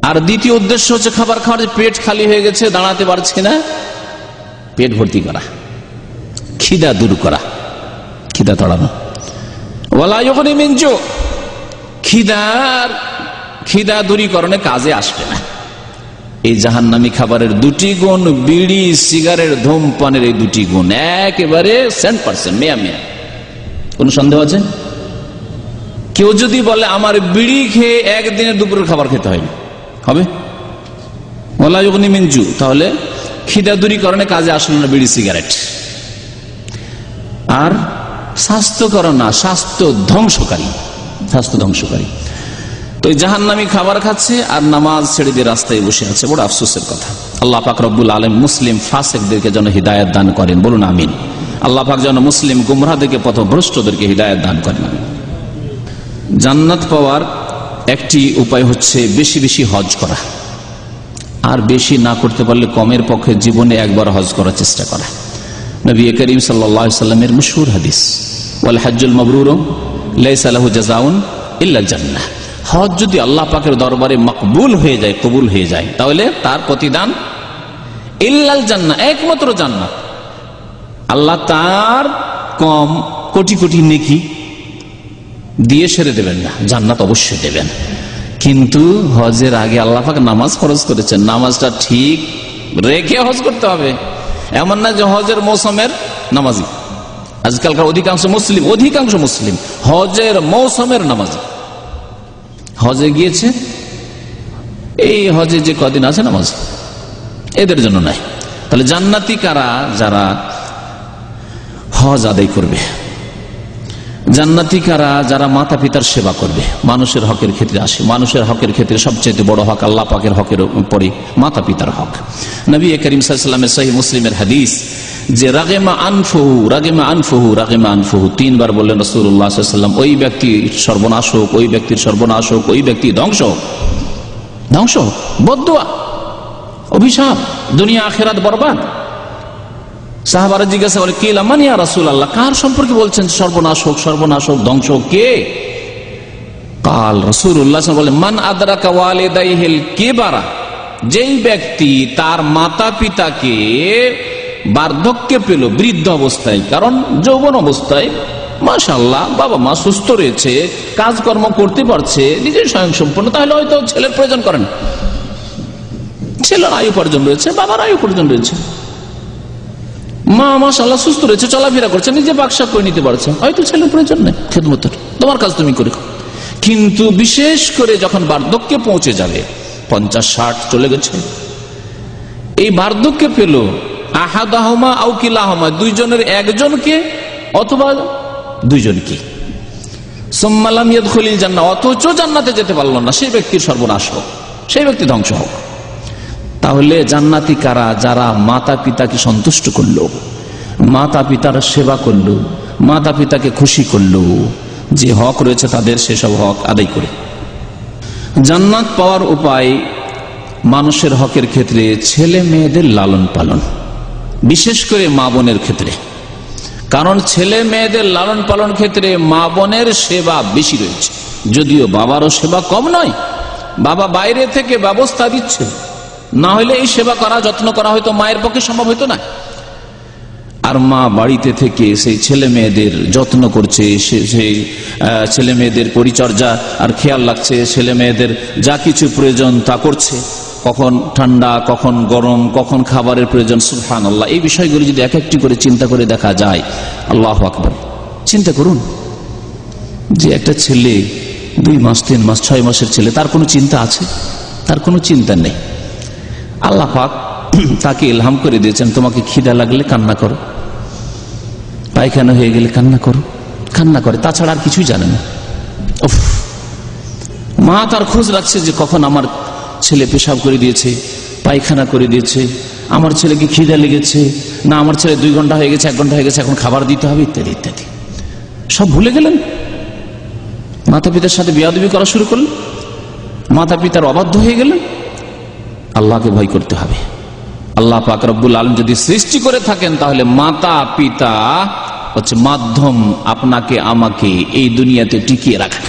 আর দ্বিতীয় উদ্দেশ্য হচ্ছে খাবার খাওয়ার, পেট খালি হয়ে গেছে, দাঁড়াতে পারছি না, পেট ভর্তি করা, খিদা দূর করা, খিদা তড়ানো। ওয়ালা ইউগনি মিন জু, খিদা দূরীকরণে কাজে আসবে না। এই জাহান্নামী খাবারের 2টি গুণ, বিড়ি সিগারেট ধূমপানের এই 2টি গুণ একেবারে 100% মেয়া। কোন সন্দেহ আছে? কেউ যদি বলে আমার বিড়ি খেয়ে একদিনের দুপুরের খাবার খেতে হবে, ওয়ালা ইউগনি মিন জু, তাহলে খিদা দূরীকরণে কাজে আসলো না বিড়ি সিগারেট। আর স্বাস্থ্যকর না, স্বাস্থ্য ধ্বংসকারী। তো জাহান্নামী খাবার খাচ্ছে আর নামাজ ছেড়ে দিয়ে রাস্তায় বসে আছে, বড় আফসোসের কথা। আল্লাহ পাক রব্বুল আলামিন মুসলিম ফাসিকদেরকে যেন হিদায়াত দান করেন, বলুন আমিন। আল্লাহ পাক যেন মুসলিম গুমরাহদেরকে, পথভ্রষ্টদেরকে হিদায়াত দান করেন। জান্নাত পাওয়ার একটি উপায় হচ্ছে বেশি বেশি হজ করা, আর বেশি না করতে পারলে কমের পক্ষে জীবনে একবার হজ করার চেষ্টা করা। নবী করিম সাল্লাল্লাহু আলাইহি ওয়াসাল্লামের মশহুর হাদিস, ওয়াল হজ্জুল মাবরুরু লাইসা লাহু জাযাউন ইল্লাল জান্নাহ, হজ যদি আল্লাহ পাকের দরবারে মকবুল হয়ে যায়, কবুল হয়ে যায়, তাহলে তার প্রতিদান ইল্লাল জান্নাহ, একমাত্র জান্নাত। আল্লাহ তার কম কোটি কোটি নেকি দিয়ে সেরে দেবেন না, জান্নাত অবশ্যই দেবেন। কিন্তু হজের আগে আল্লাহ পাক নামাজ ফরজ করেছেন, নামাজটা ঠিক রেখে হজ করতে হবে। এমন না যে হজের মৌসুমের নামাজি, আজকালকার অধিকাংশ মুসলিম হজের মৌসুমের নামাজি, হজে গিয়েছে, এই হজে যে কদিন আছে নামাজ এদের জন্য নাই। তাহলে জান্নাতি কারা? যারা হজ আদায় করবে। জান্নাতি কারা? যারা মাতা পিতার সেবা করবে, মানুষের হকের ক্ষেত্রে আসে। মানুষের হকের ক্ষেত্রে সবচেয়ে বড় হক আল্লাহ পাকের হকের পরে মাতা পিতার হক। নবী করিম সাল্লাল্লাহু আলাইহি ওয়াসাল্লামের সহিহ মুসলিমের হাদিস যে রাগিমা আনফুহু 3 বার বললেন রাসূলুল্লাহ সাল্লাল্লাহু আলাইহি ওয়াসাল্লাম, ওই ব্যক্তি সর্বনাশ হোক, ওই ব্যক্তির সর্বনাশ হোক, ওই ব্যক্তি ধ্বংস হোক, বদদুয়া, অভিশাপ, দুনিয়া আখিরাত বরবাদ। সাহাবারা জিজ্ঞাসা করে, কিলা মান ইয়া রাসূলুল্লাহ, কার সম্পর্কে বলছেন সর্বনাশ হোক, ধ্বংস হোক, কে? কাল রাসূলুল্লাহ বলেন, মান আদরাকা ওয়ালিদাইহিল কিবারা, যেই ব্যক্তি তার মাতা পিতাকে বার্ধক্যে পেল বৃদ্ধ অবস্থায়, কারণ যৌবন অবস্থায় মাশাআল্লাহ বাবা মা সুস্থ রয়েছে, কাজকর্ম করতে পারছে, নিজের স্বয়ংসম্পূর্ণ, তাহলে হয়তো ছেলের প্রয়োজন করেন। ছেলের আয়ু উপার্জন রয়েছে, বাবার আয়ু উপার্জন রয়েছে, মা মাশাআল্লাহ সুস্থ রয়েছে, চলাফেরা করছে, নিজে বাকশাক করে নিতে পারছে, হয়তো ছেলের প্রয়োজন নেই খেদমতের, তোমার কাজ তুমি করে। কিন্তু বিশেষ করে যখন বার্ধক্যে পৌঁছে যাবে, 50-60 চলে গেছে, এই বার্ধক্যে পেল আহাদাহুমা আও কিলাহুমা, দুইজনের একজনকে অথবা দুইজনকে, সুম্মা লাম ইয়াদখুলিল জান্নাহ, অথচ জান্নাতে যেতে পারল না, সেই ব্যক্তির সর্বনাশ হোক, সেই ব্যক্তি ধ্বংস হোক। তাহলে জান্নাতি কারা? যারা মাতা পিতাকে সন্তুষ্ট করলো, মাতা পিতার সেবা করলো, মাতা পিতাকে খুশি করলো, যে হক রয়েছে তাদের সেসব হক আদায় করে। জান্নাত পাওয়ার উপায় মানুষের হকের ক্ষেত্রে ছেলে মেয়েদের লালন পালন, বিশেষ করে মা বোনের ক্ষেত্রে, কারণ ছেলে মেয়েদের লালন পালন ক্ষেত্রে মা বোনের সেবা বেশি রয়েছে, যদিও বাবারও সেবা কম নয়, বাবা বাইরে থেকে ব্যবস্থা দিচ্ছে, না হলে এই সেবা করা যত্ন করা হয়তো মায়ের পক্ষে সম্ভব হতো না। আর মা বাড়িতে থেকে সেই ছেলে মেয়েদের যত্ন করছে, সেই ছেলে মেয়েদের পরিচর্যা আর খেয়াল রাখছে, ছেলে মেয়েদের যা কিছু প্রয়োজন তা করছে, কখন ঠান্ডা কখন গরম, কখন খাবারের প্রয়োজন, সুবহানাল্লাহ। এই বিষয়গুলো যদি এক একটি করে চিন্তা করে দেখা যায়, আল্লাহু আকবার। চিন্তা করুন যে একটা ছেলে 2 মাস 3 মাস 6 মাসের ছেলে, তার কোনো চিন্তা আছে? তার কোনো চিন্তা নেই। আল্লাহ পাক তাকে ইলহাম করে দিয়েছেন, তোমাকে খিদা লাগলে কান্না করো, পায়খানা হয়ে গেলে কান্না করো, কান্না করে, তাছাড়া আর কিছুই জানে না। মা তার খোঁজ রাখছে যে কখন আমার ছেলে পেশাব করে দিয়েছে, পায়খানা করে দিয়েছে, আমার ছেলেকে খিদা লেগেছে, না আমার ছেলে 2 ঘন্টা হয়ে গেছে, 1 ঘন্টা হয়ে গেছে, এখন খাবার দিতে হবে, ইত্যাদি ইত্যাদি। সব ভুলে গেলেন, মাতা পিতার সাথে বেয়াদবি করা শুরু করলেন, মাতা পিতার অবাধ্য হয়ে গেলেন। আল্লাহকে ভয় করতে হবে। আল্লাহ পাক রব্বুল আলামিন যদি সৃষ্টি করে থাকেন, তাহলে মাতা পিতা হচ্ছে মাধ্যম আপনাকে আমাকে এই দুনিয়াতে টিকিয়ে রাখা,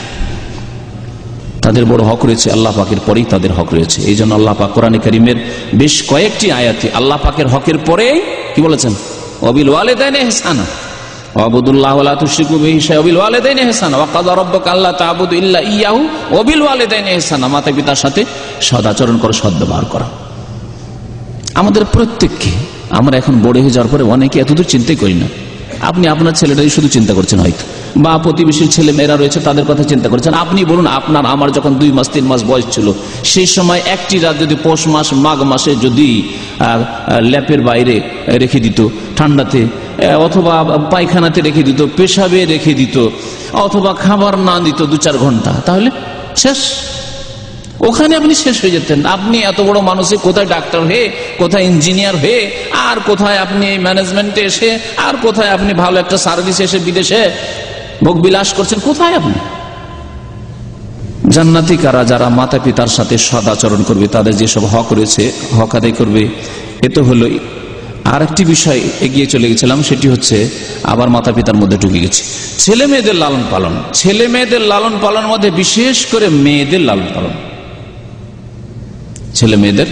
তাদের বড় হক রয়েছে, আল্লাহ পাকের পরেই তাদের হক রয়েছে। এই জন্য আল্লাহ পাক কোরআনে কারীমের বেশ কয়েকটি আয়াতে আল্লাহ পাকের হকের পরে কি বলেছেন? ওয়াবিল ওয়ালিদাইনি ইহসানা ওয়াবুদুল্লাহ ওয়া লা তুশরিকু বিহি শাইআন ওয়াবিল ওয়ালিদাইনি ইহসানা ওয়া ক্বাদা রাব্বুকা আল্লা তা'বুদু ইল্লা ইয়্যাহু ওয়াবিল ওয়ালিদাইনি ইহসানা, মাতা পিতার সাথে সদাচরণ করো, সদ্ব্যবহার করো। আমাদের প্রত্যেককে, আমরা এখন বড় হয়ে যাওয়ার পরে অনেকে এতদূর চিন্তাই করি না। আপনি আপনার ছেলেটাই শুধু চিন্তা করছেন, হয়তো বা প্রতিবেশীর ছেলে মেয়েরা রয়েছে তাদের কথা চিন্তা করছেন। আপনি বলুন, আপনার আমার যখন 2 মাস 3 মাস বয়স ছিল, সেই সময় একটি রাত যদি পৌষ মাস মাঘ মাসে যদি ল্যাপের বাইরে রেখে দিত ঠান্ডাতে, অথবা পায়খানাতে রেখে দিত, পেশাবে রেখে দিত, অথবা খাবার না দিত 2-4 ঘন্টা, তাহলে শেষ, ওখানে আপনি শেষ হয়ে যেতেন। আপনি এত বড় মানুষে কোথায় ডাক্তার হয়ে, কোথায় ইঞ্জিনিয়ার হয়ে, আর কোথায় আপনি ম্যানেজমেন্টে এসে, আর কোথায় আপনি ভালো একটা সার্ভিস এসে বিদেশে ভোগ বিলাস করছেন, কোথায় আপনি? জান্নাতি কারা? যারা মাতা পিতার সাথে সদাচরণ করবে, তাদের যেসব হক রয়েছে হক আদায় করবে। এ তো হলো। আর একটি বিষয় এগিয়ে চলে গেছিলাম, সেটি হচ্ছে আবার মাতা পিতার মধ্যে ঢুকে গেছে ছেলে মেয়েদের লালন পালন। ছেলে মেয়েদের লালন পালনের মধ্যে বিশেষ করে মেয়েদের লালন পালন, ছেলে মেয়েদের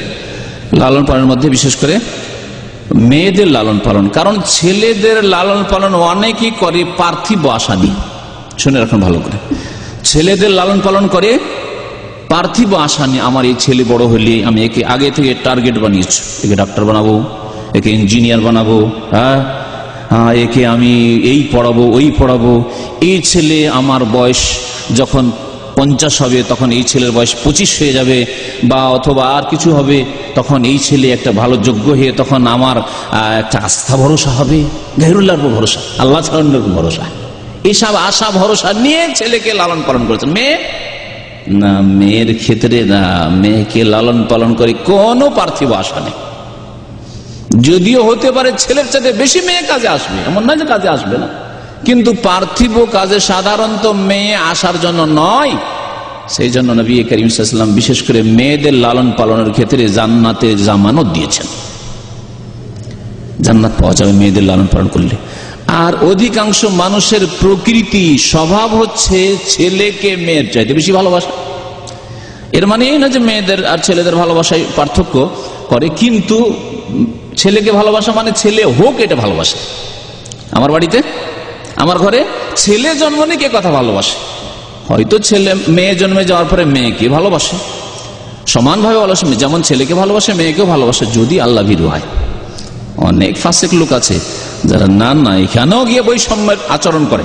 লালন পালনের মধ্যে বিশেষ করে মেয়েদের লালন পালন। কারণ ছেলেদের লালন পালন অনেকেই করে পার্থিব আশা নিয়ে, শুনে রাখুন ভালো করে। ছেলেদের লালন পালন করে পার্থিব আশা নিয়ে, আমার এই ছেলে বড় হলে আমি একে আগে থেকে টার্গেট বানিয়েছি, একে ডাক্তার বানাবো, একে ইঞ্জিনিয়ার বানাবো, একে আমি এই পড়াবো ওই পড়াবো। এই ছেলে আমার বয়স যখন 50 হবে, তখন এই ছেলের বয়স 25 হয়ে যাবে, বা অথবা আর কিছু হবে, তখন এই ছেলে একটা ভালো যোগ্য হয়ে তখন আমার একটা আস্থা ভরসা হবে, গায়রুল্লাহর উপর ভরসা, আল্লাহ ছাড়ার উপর ভরসা। এইসব আশা ভরসা নিয়ে ছেলেকে লালন পালন করেছেন। মেয়ে না, মেয়ের ক্ষেত্রে না, মেয়েকে লালন পালন করে কোনো পার্থিব আশা নেই। যদিও হতে পারে ছেলের চাইতে বেশি মেয়ে কাজে আসবে, এমন না যে কাজে আসবে না, কিন্তু পার্থিব কাজে সাধারণত মেয়ে আসার জন্য নয়। সেই জন্য নবী করিম সাল্লাল্লাহু আলাইহি ওয়াসাল্লাম বিশেষ করে মেয়েদের লালন পালনের ক্ষেত্রে জান্নাতে জামানত দিয়েছেন, জান্নাত পাওয়া যাবে মেয়েদের লালন পালন করলে। আর অধিকাংশ মানুষের প্রকৃতি স্বভাব হচ্ছে ছেলেকে মেয়ের চাইতে বেশি ভালোবাসা। এর মানে এই না যে মেয়েদের আর ছেলেদের ভালোবাসায় পার্থক্য করে, কিন্তু ছেলেকে ভালোবাসা মানে ছেলে হোক এটা ভালোবাসে। আমার বাড়িতে আমার ঘরে ছেলে জন্ম নিয়ে কে কথা ভালোবাসে? হয়তো ছেলে মেয়ে জন্মে যাওয়ার পরে মেয়েকে ভালোবাসে, সমানভাবে ভালোবাসে, যেমন ছেলেকে ভালোবাসে মেয়েকেও ভালোবাসে, যদি আল্লাহ ভীরু হয়। অনেক ফাসিক লোক আছে যারা না এখানেও গিয়ে বৈষম্যের আচরণ করে।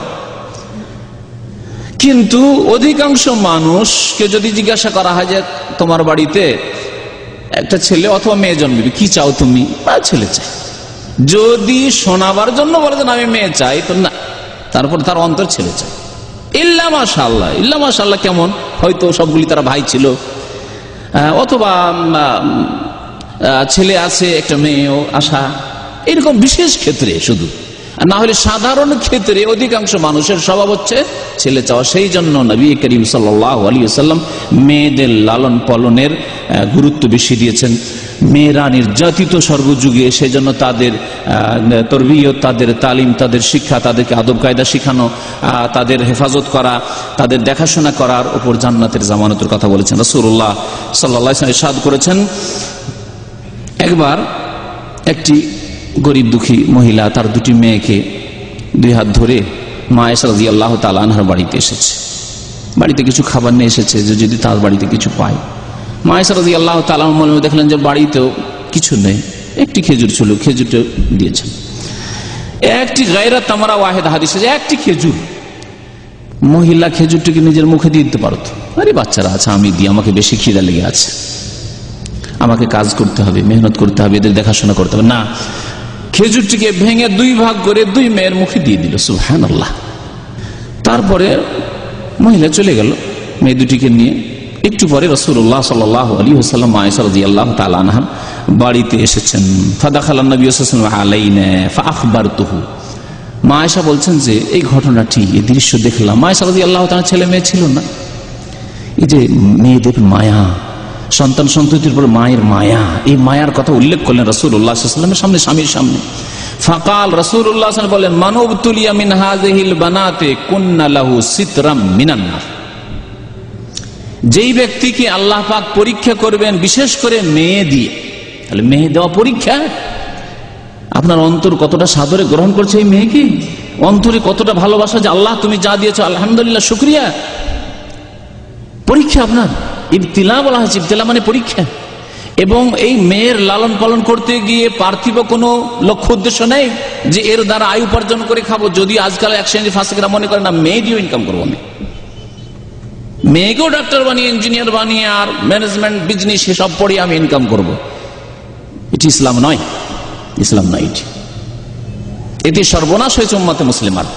কিন্তু অধিকাংশ মানুষকে যদি জিজ্ঞাসা করা হয় যে তোমার বাড়িতে একটা ছেলে অথবা মেয়ে জন্মবে, কি চাও তুমি? ছেলে চাই। যদি শোনাবার জন্য বলে যে আমি মেয়ে চাই, তো না, তারপর তার অন্তর ছেলে চাই। ইল্লা মাশাআল্লাহ। ইল্লা মাশাআল্লাহ কেমন? হয়তো সবগুলি তারা ভাই ছিল, অথবা ছেলে আছে একটা মেয়েও আসা, এরকম বিশেষ ক্ষেত্রে শুধু, না হলে সাধারণ ক্ষেত্রে অধিকাংশ মানুষের স্বভাব হচ্ছে ছেলে চাওয়া। সেই জন্য নবী করিম সাল্লাল্লাহু আলাইহি ওয়াসাল্লাম মেয়েদের লালন পালনের গুরুত্ব বেশি দিয়েছেন। মেয়েরা নির্যাতিত সর্বযুগে, সেই জন্য তাদের তরবিয়ত, তাদের তালিম, তাদের শিক্ষা, তাদেরকে আদব কায়দা শিখানো, তাদের হেফাজত করা, তাদের দেখাশোনা করার উপর জান্নাতের জামানতের কথা বলেছেন রাসূলুল্লাহ সাল্লাল্লাহু আলাইহি ওয়াসাল্লাম। ইরশাদ করেছেন, একবার একটি গরিব দুঃখী মহিলা তার দুটি মেয়েকে দুই হাত ধরে মা আয়েশা রাদিয়াল্লাহু তাআলা আনহার বাড়িতে এসেছে। বাড়িতে কিছু খাবার নিয়ে এসেছে যে যদি তার বাড়িতে কিছু পায়। মা আয়েশা রাদিয়াল্লাহু তাআলা দেখলেন যে বাড়িতেও কিছু নেই, একটি খেজুর ছিল, খেজুরটা দিয়েছেন। একটি গায়রা তামারা ওয়াহিদ হাদিসে যে একটি খেজুর, মহিলা খেজুরটিকে নিজের মুখে দিয়ে দিতে পারত। আরে বাচ্চারা আছে, আমি দিই, আমাকে বেশি খিদা লেগে আছে, আমাকে কাজ করতে হবে, মেহনত করতে হবে, এদের দেখাশোনা করতে হবে। না, খেজুরটিকে ভেঙে দুই ভাগ করে দুই মেয়ের মুখে দিয়ে দিল। সুবহানাল্লাহ। তারপরে মহিলা চলে গেল মেয়ে দুটিকে নিয়ে। একটু পরে রাসূলুল্লাহ সাল্লাল্লাহু আলাইহি ওয়াসাল্লাম আয়েশা রাদিয়াল্লাহু তাআলা আনহা বাড়িতে এসেছেন। ফাদাখালান নবী সাল্লাল্লাহু আলাইহি ওয়াসাল্লাম আলাইনা ফাআখবারতুহু। মা আয়েশা বলছেন যে এই ঘটনাটি, এই দৃশ্য দেখলাম। মা আয়েশা রাদিয়াল্লাহু তাআলা ছেলে মেয়ে ছিল না, এই যে মেয়েদের মায়া, সন্তান সন্ততির উপর মায়ের মায়া, এই মায়ার কথা উল্লেখ করলেন রাসূলুল্লাহ সাল্লাল্লাহু আলাইহি ওয়াসাল্লামের সামনে, স্বামীর সামনে। ফাকাল রাসূলুল্লাহ সাল্লাল্লাহু আলাইহি ওয়াসাল্লাম বলেন, মান উবতুলিয়া মিন হাযিহিল বানাতে কুন্না লাহু সিতরাম মিনান নার। যেই ব্যক্তিকে আল্লাহ পাক পরীক্ষা করবেন বিশেষ করে মেয়ে দিয়ে, তাহলে মেয়ে দেওয়া পরীক্ষা। আপনার অন্তর কতটা সাদরে গ্রহণ করছে এই মেয়েকে, অন্তরে কতটা ভালোবাসা যে আল্লাহ তুমি যা দিয়েছো আলহামদুলিল্লাহ শুকরিয়া। পরীক্ষা আপনার, ইবতিলা বলা হয়েছে, ইবতিলা মানে পরীক্ষা। এবং এই মেয়ের লালন পালন করতে গিয়ে পার্থিব কোনো লক্ষ্য উদ্দেশ্য নেই যে এর দ্বারা আয় উপার্জন করে খাবো। যদি আজকাল এক শ্রেণীর ফাসিকরা মনে করে না মেয়ে দিয়ে ইনকাম করবো, মেয়েকেও ডাক্তার বানিয়ে, ইঞ্জিনিয়ার বানিয়ে, আর ম্যানেজমেন্ট বিজনেস সব পড়ে আমি ইনকাম করব, এটি ইসলাম নয়। ইসলাম নয় এটি। এতে সর্বনাশ হয়েছে উম্মতে মুসলিমার।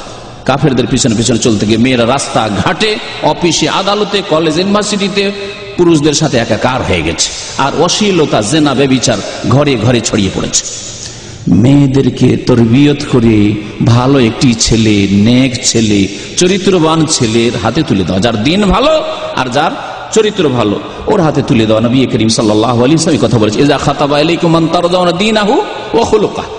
কাফেরদের পিছনে পিছনে চলতে গিয়ে মেয়েরা রাস্তা ঘাটে, অফিসে, আদালতে, কলেজ, ইউনিভার্সিটিতে পুরুষদের সাথে একাকার হয়ে গেছে। আর অশ্লীলতা, জেনা, ব্যভিচার ঘরে ঘরে ছড়িয়ে পড়েছে। মেয়েদেরকে তরবিয়ত করে ভালো একটি ছেলে, নেক ছেলে, চরিত্রবান ছেলের হাতে তুলে দেওয়া, যার দিন ভালো আর যার চরিত্র ভালো, ওর হাতে তুলে দেওয়া। নবী করিম সাল্লাল্লাহু আলাইহি ওয়াসাল্লাম কথা বলেছে, ইযা খাতাবা আলাইকুম মান তারদাউনা দীনাহু ওয়া খুলুকাহু।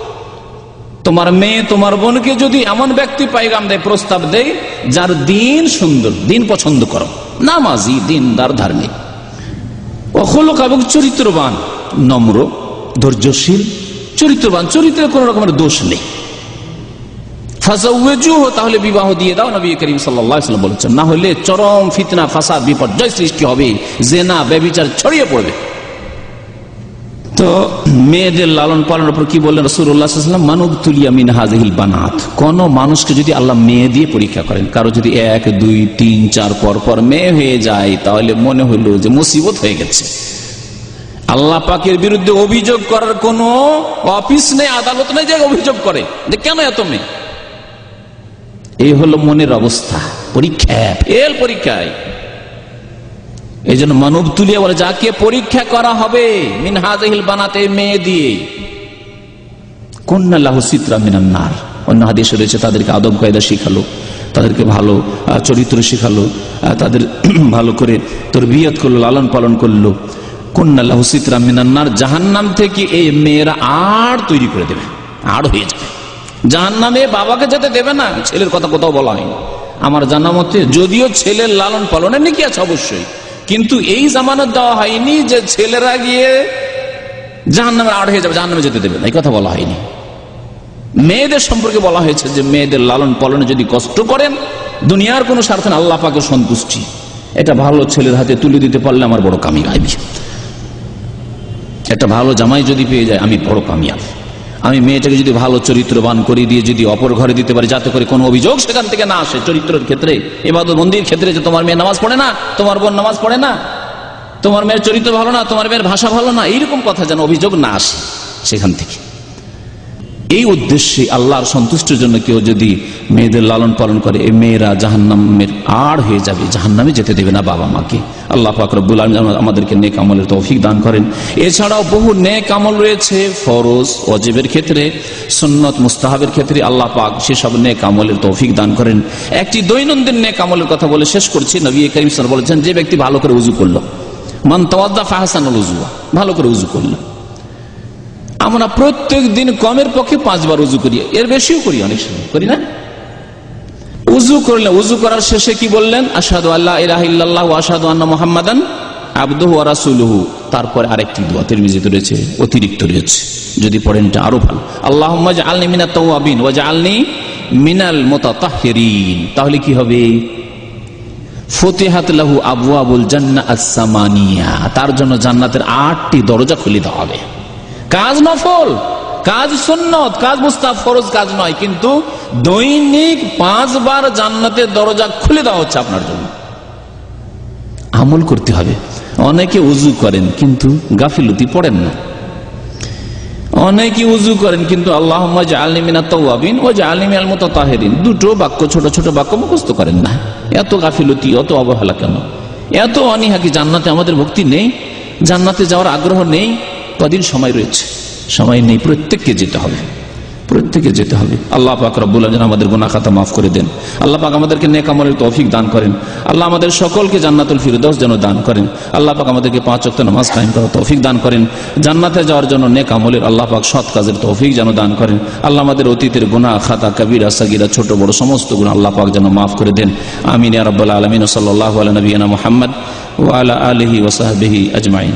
তোমার মেয়ে, তোমার বোনকে যদি এমন ব্যক্তি পায়গাম দেয়, প্রস্তাব দেয়, যার দিন সুন্দর, দিন পছন্দ করো, নামাজি, দিনদার, ধার্মিক, ওয়া খুলুকাহু, এবং চরিত্রবান, নম্র, ধৈর্যশীল, চরিত্রবান, চরিত্রে কোন রকমের দোষ নেই, ফাযাওয়াজুহু, তাহলে বিবাহ দিয়ে দাও। নবী করিম সাল্লাল্লাহু আলাইহি ওয়াসাল্লাম বলেছেন, না হলে চরম ফিতনা, ফাসাদ, বিপর্যয় সৃষ্টি হবে, জেনা, ব্যভিচার ছড়িয়ে পড়বে। তো মেয়েদের লালন পালনের উপর কি বললেন রাসূলুল্লাহ সাল্লাল্লাহু আলাইহি ওয়াসাল্লাম, মানুবতুলিয়া মিন হাযিহিল বানাত। কোন মানুষকে যদি আল্লাহ মেয়ে দিয়ে পরীক্ষা করেন, কারো যদি 1, 2, 3, 4 পর পর মেয়ে হয়ে যায়, তাহলে মনে হলো যে মুসিবত হয়ে গেছে। আল্লাহ পাকের বিরুদ্ধে অভিযোগ করার কোন অফিস নেই, আদালত নেই যে অভিযোগ করে যে কেন এত মেয়ে। এই হলো মনের অবস্থা, পরীক্ষা, ফেল পরীক্ষায়। এই জন্য মানব তুলিয়া বলে, যাকে পরীক্ষা করা হবে মিন হাযিহিল বানাতে, মেয়ে দিয়ে, কুন্না লাহু সিতরা মিনান নার। অন্য হাদিসে রয়েছে তাদেরকে আদব কায়দা শিখালো, তাদেরকে ভালো চরিত্র শিখালো, তাদের ভালো করে তরবিয়ত করলো, লালন পালন করলো। কুন্না লাহু সিতরা মিনান নার, জাহান্নাম থেকে এই মেয়েরা আড় তৈরি করে দেবে, আড় হয়ে যাবে। জাহান্নামে বাবাকে যেতে দেবে না, ছেলের কথা কোথাও বলা হয়নি আমার জানা মতে। যদিও ছেলের লালন পালনের নাকি আছে অবশ্যই, কিন্তু এই জামানত দেওয়া হয়নি যে ছেলেরা গিয়ে জাহান্নামের আড় হয়ে যাবে, জাহান্নামে যেতে দেবে না, এই কথা বলা হয়নি। মেয়েদের সম্পর্কে বলা হয়েছে যে মেয়েদের লালন পালনে যদি কষ্ট করেন দুনিয়ার কোনো স্বার্থে, আল্লাহ পাকের সন্তুষ্টি, এটা ভালো ছেলের হাতে তুলে দিতে পারলে আমার বড় কামিয়াব। একটা ভালো জামাই যদি পেয়ে যায় আমি বড় কামিয়াব। আমি মেয়েটাকে যদি ভালো চরিত্রবান করে দিয়ে যদি অপর ঘরে দিতে পারি, যাতে করে কোনো অভিযোগ সেখান থেকে না আসে, চরিত্রের ক্ষেত্রে, ইবাদত বন্দির ক্ষেত্রে, যে তোমার মেয়ে নামাজ পড়ে না, তোমার বোন নামাজ পড়ে না, তোমার মেয়ের চরিত্র ভালো না, তোমার মেয়ের ভাষা ভালো না, এইরকম কথা যেন অভিযোগ না আসে সেখান থেকে। এই উদ্দেশ্যে আল্লাহর সন্তুষ্টির জন্য কেউ যদি মেয়েদের লালন পালন করে, এই মেয়েরা জাহান্নামের আড় হয়ে যাবে, জাহান্নামে যেতে দেবে না বাবা মাকে। আল্লাহ পাক রব্বুল আলামিন আমাদেরকে নেক আমলের তৌফিক দান করেন। এছাড়াও বহু নেক আমল রয়েছে, ফরজ ওয়াজিবের ক্ষেত্রে, সুন্নত মুস্তাহাবের ক্ষেত্রে আল্লাহ পাক সেসব নেক আমলের তৌফিক দান করেন। একটি দৈনন্দিন নেক আমলের কথা বলে শেষ করছি। নবী করিম সাল্লাল্লাহু আলাইহি ওয়াসাল্লাম বলেছেন, যে ব্যক্তি ভালো করে উযু করলো, মান তাওয়াদ্দা ফাহসানাল উযুয়া, ভালো করে উযু করলো। আমরা প্রত্যেক দিন কমের পক্ষে 5 বার উযু করি, এর বেশিও করি, অনেক সময় করি না। উযু করলে উযু করার শেষে কি বললেন? আশহাদু আল্লা ইলাহা ইল্লাল্লাহ ওয়া আশহাদু আন্না মুহাম্মাদান আবদুহু ওয়া রাসূলুহু। তারপর আরেকটি দোয়া তিরমিজিতে রয়েছে, অতিরিক্ত রয়েছে, যদি পড়েন এটা আরো ভালো। আল্লাহুম্মা জাআলনি মিনাত তাওয়াবিন ওয়া জাআলনি মিনাল মুতাতাহহিরিন। তাহলে কি হবে? ফতিহাত লাহু আবওয়াবুল জান্নাহ আস-সামানিয়া, তার জন্য জান্নাতের 8টি দরজা খুলে দেওয়া হবে। কাজ নফল, কাজ সুন্নত, কাজ মুস্তাহাব, ফরজ কাজ নয়, কিন্তু দৈনিক 5 বার জান্নাতের দরজা খুলে দেওয়া হচ্ছে আপনার জন্য। আমল করতে হবে। অনেকে উযু করেন কিন্তু গাফিলতি পড়েন না, অনেকে উযু করেন কিন্তু আল্লাহুম্মা জাআলনি মিনাত তাওয়াবিন ওয়া জাআলনি মিনাল মুতাতাহহিরিন, দুটো বাক্য, ছোট ছোট বাক্য মুখস্থ করেন না। এত গাফিলতি, এত অবহেলা কেন? এত অনীহা কি? জান্নাতে আমাদের ভক্তি নেই? জান্নাতে যাওয়ার আগ্রহ নেই? কদিন সময় রয়েছে? সময় নেই, প্রত্যেককে যেতে হবে, প্রত্যেকে যেতে হবে। আল্লাহ পাক রব্বুল আলামিন আমাদের গুনাহ খাতা মাফ করে দেন। আল্লাহ পাক আমাদেরকে নেক আমলের তৌফিক দান করেন। আল্লাহ আমাদের সকলকে জান্নাতুল ফিরদৌস যেন দান করেন। আল্লাহ পাক আমাদেরকে 5 ওয়াক্ত নামাজ কায়েম করার তৌফিক দান করেন। জান্নাতে যাওয়ার জন্য নেক আমলের আল্লাহ পাক সৎ কাজের তৌফিক যেন দান করেন। আল্লাহ আমাদের অতীতের গুনাহ খাতা, কবিরা সাগীরা, ছোট বড় সমস্ত গুনাহ আল্লাহ পাক যেন মাফ করে দেন। আমিন ইয়া রাব্বাল আলামিন। সাল্লাল্লাহু আলা নবিয়িনা মুহাম্মদ ওয়া আলা আলিহি ওয়া সাহবিহি আজমাইন।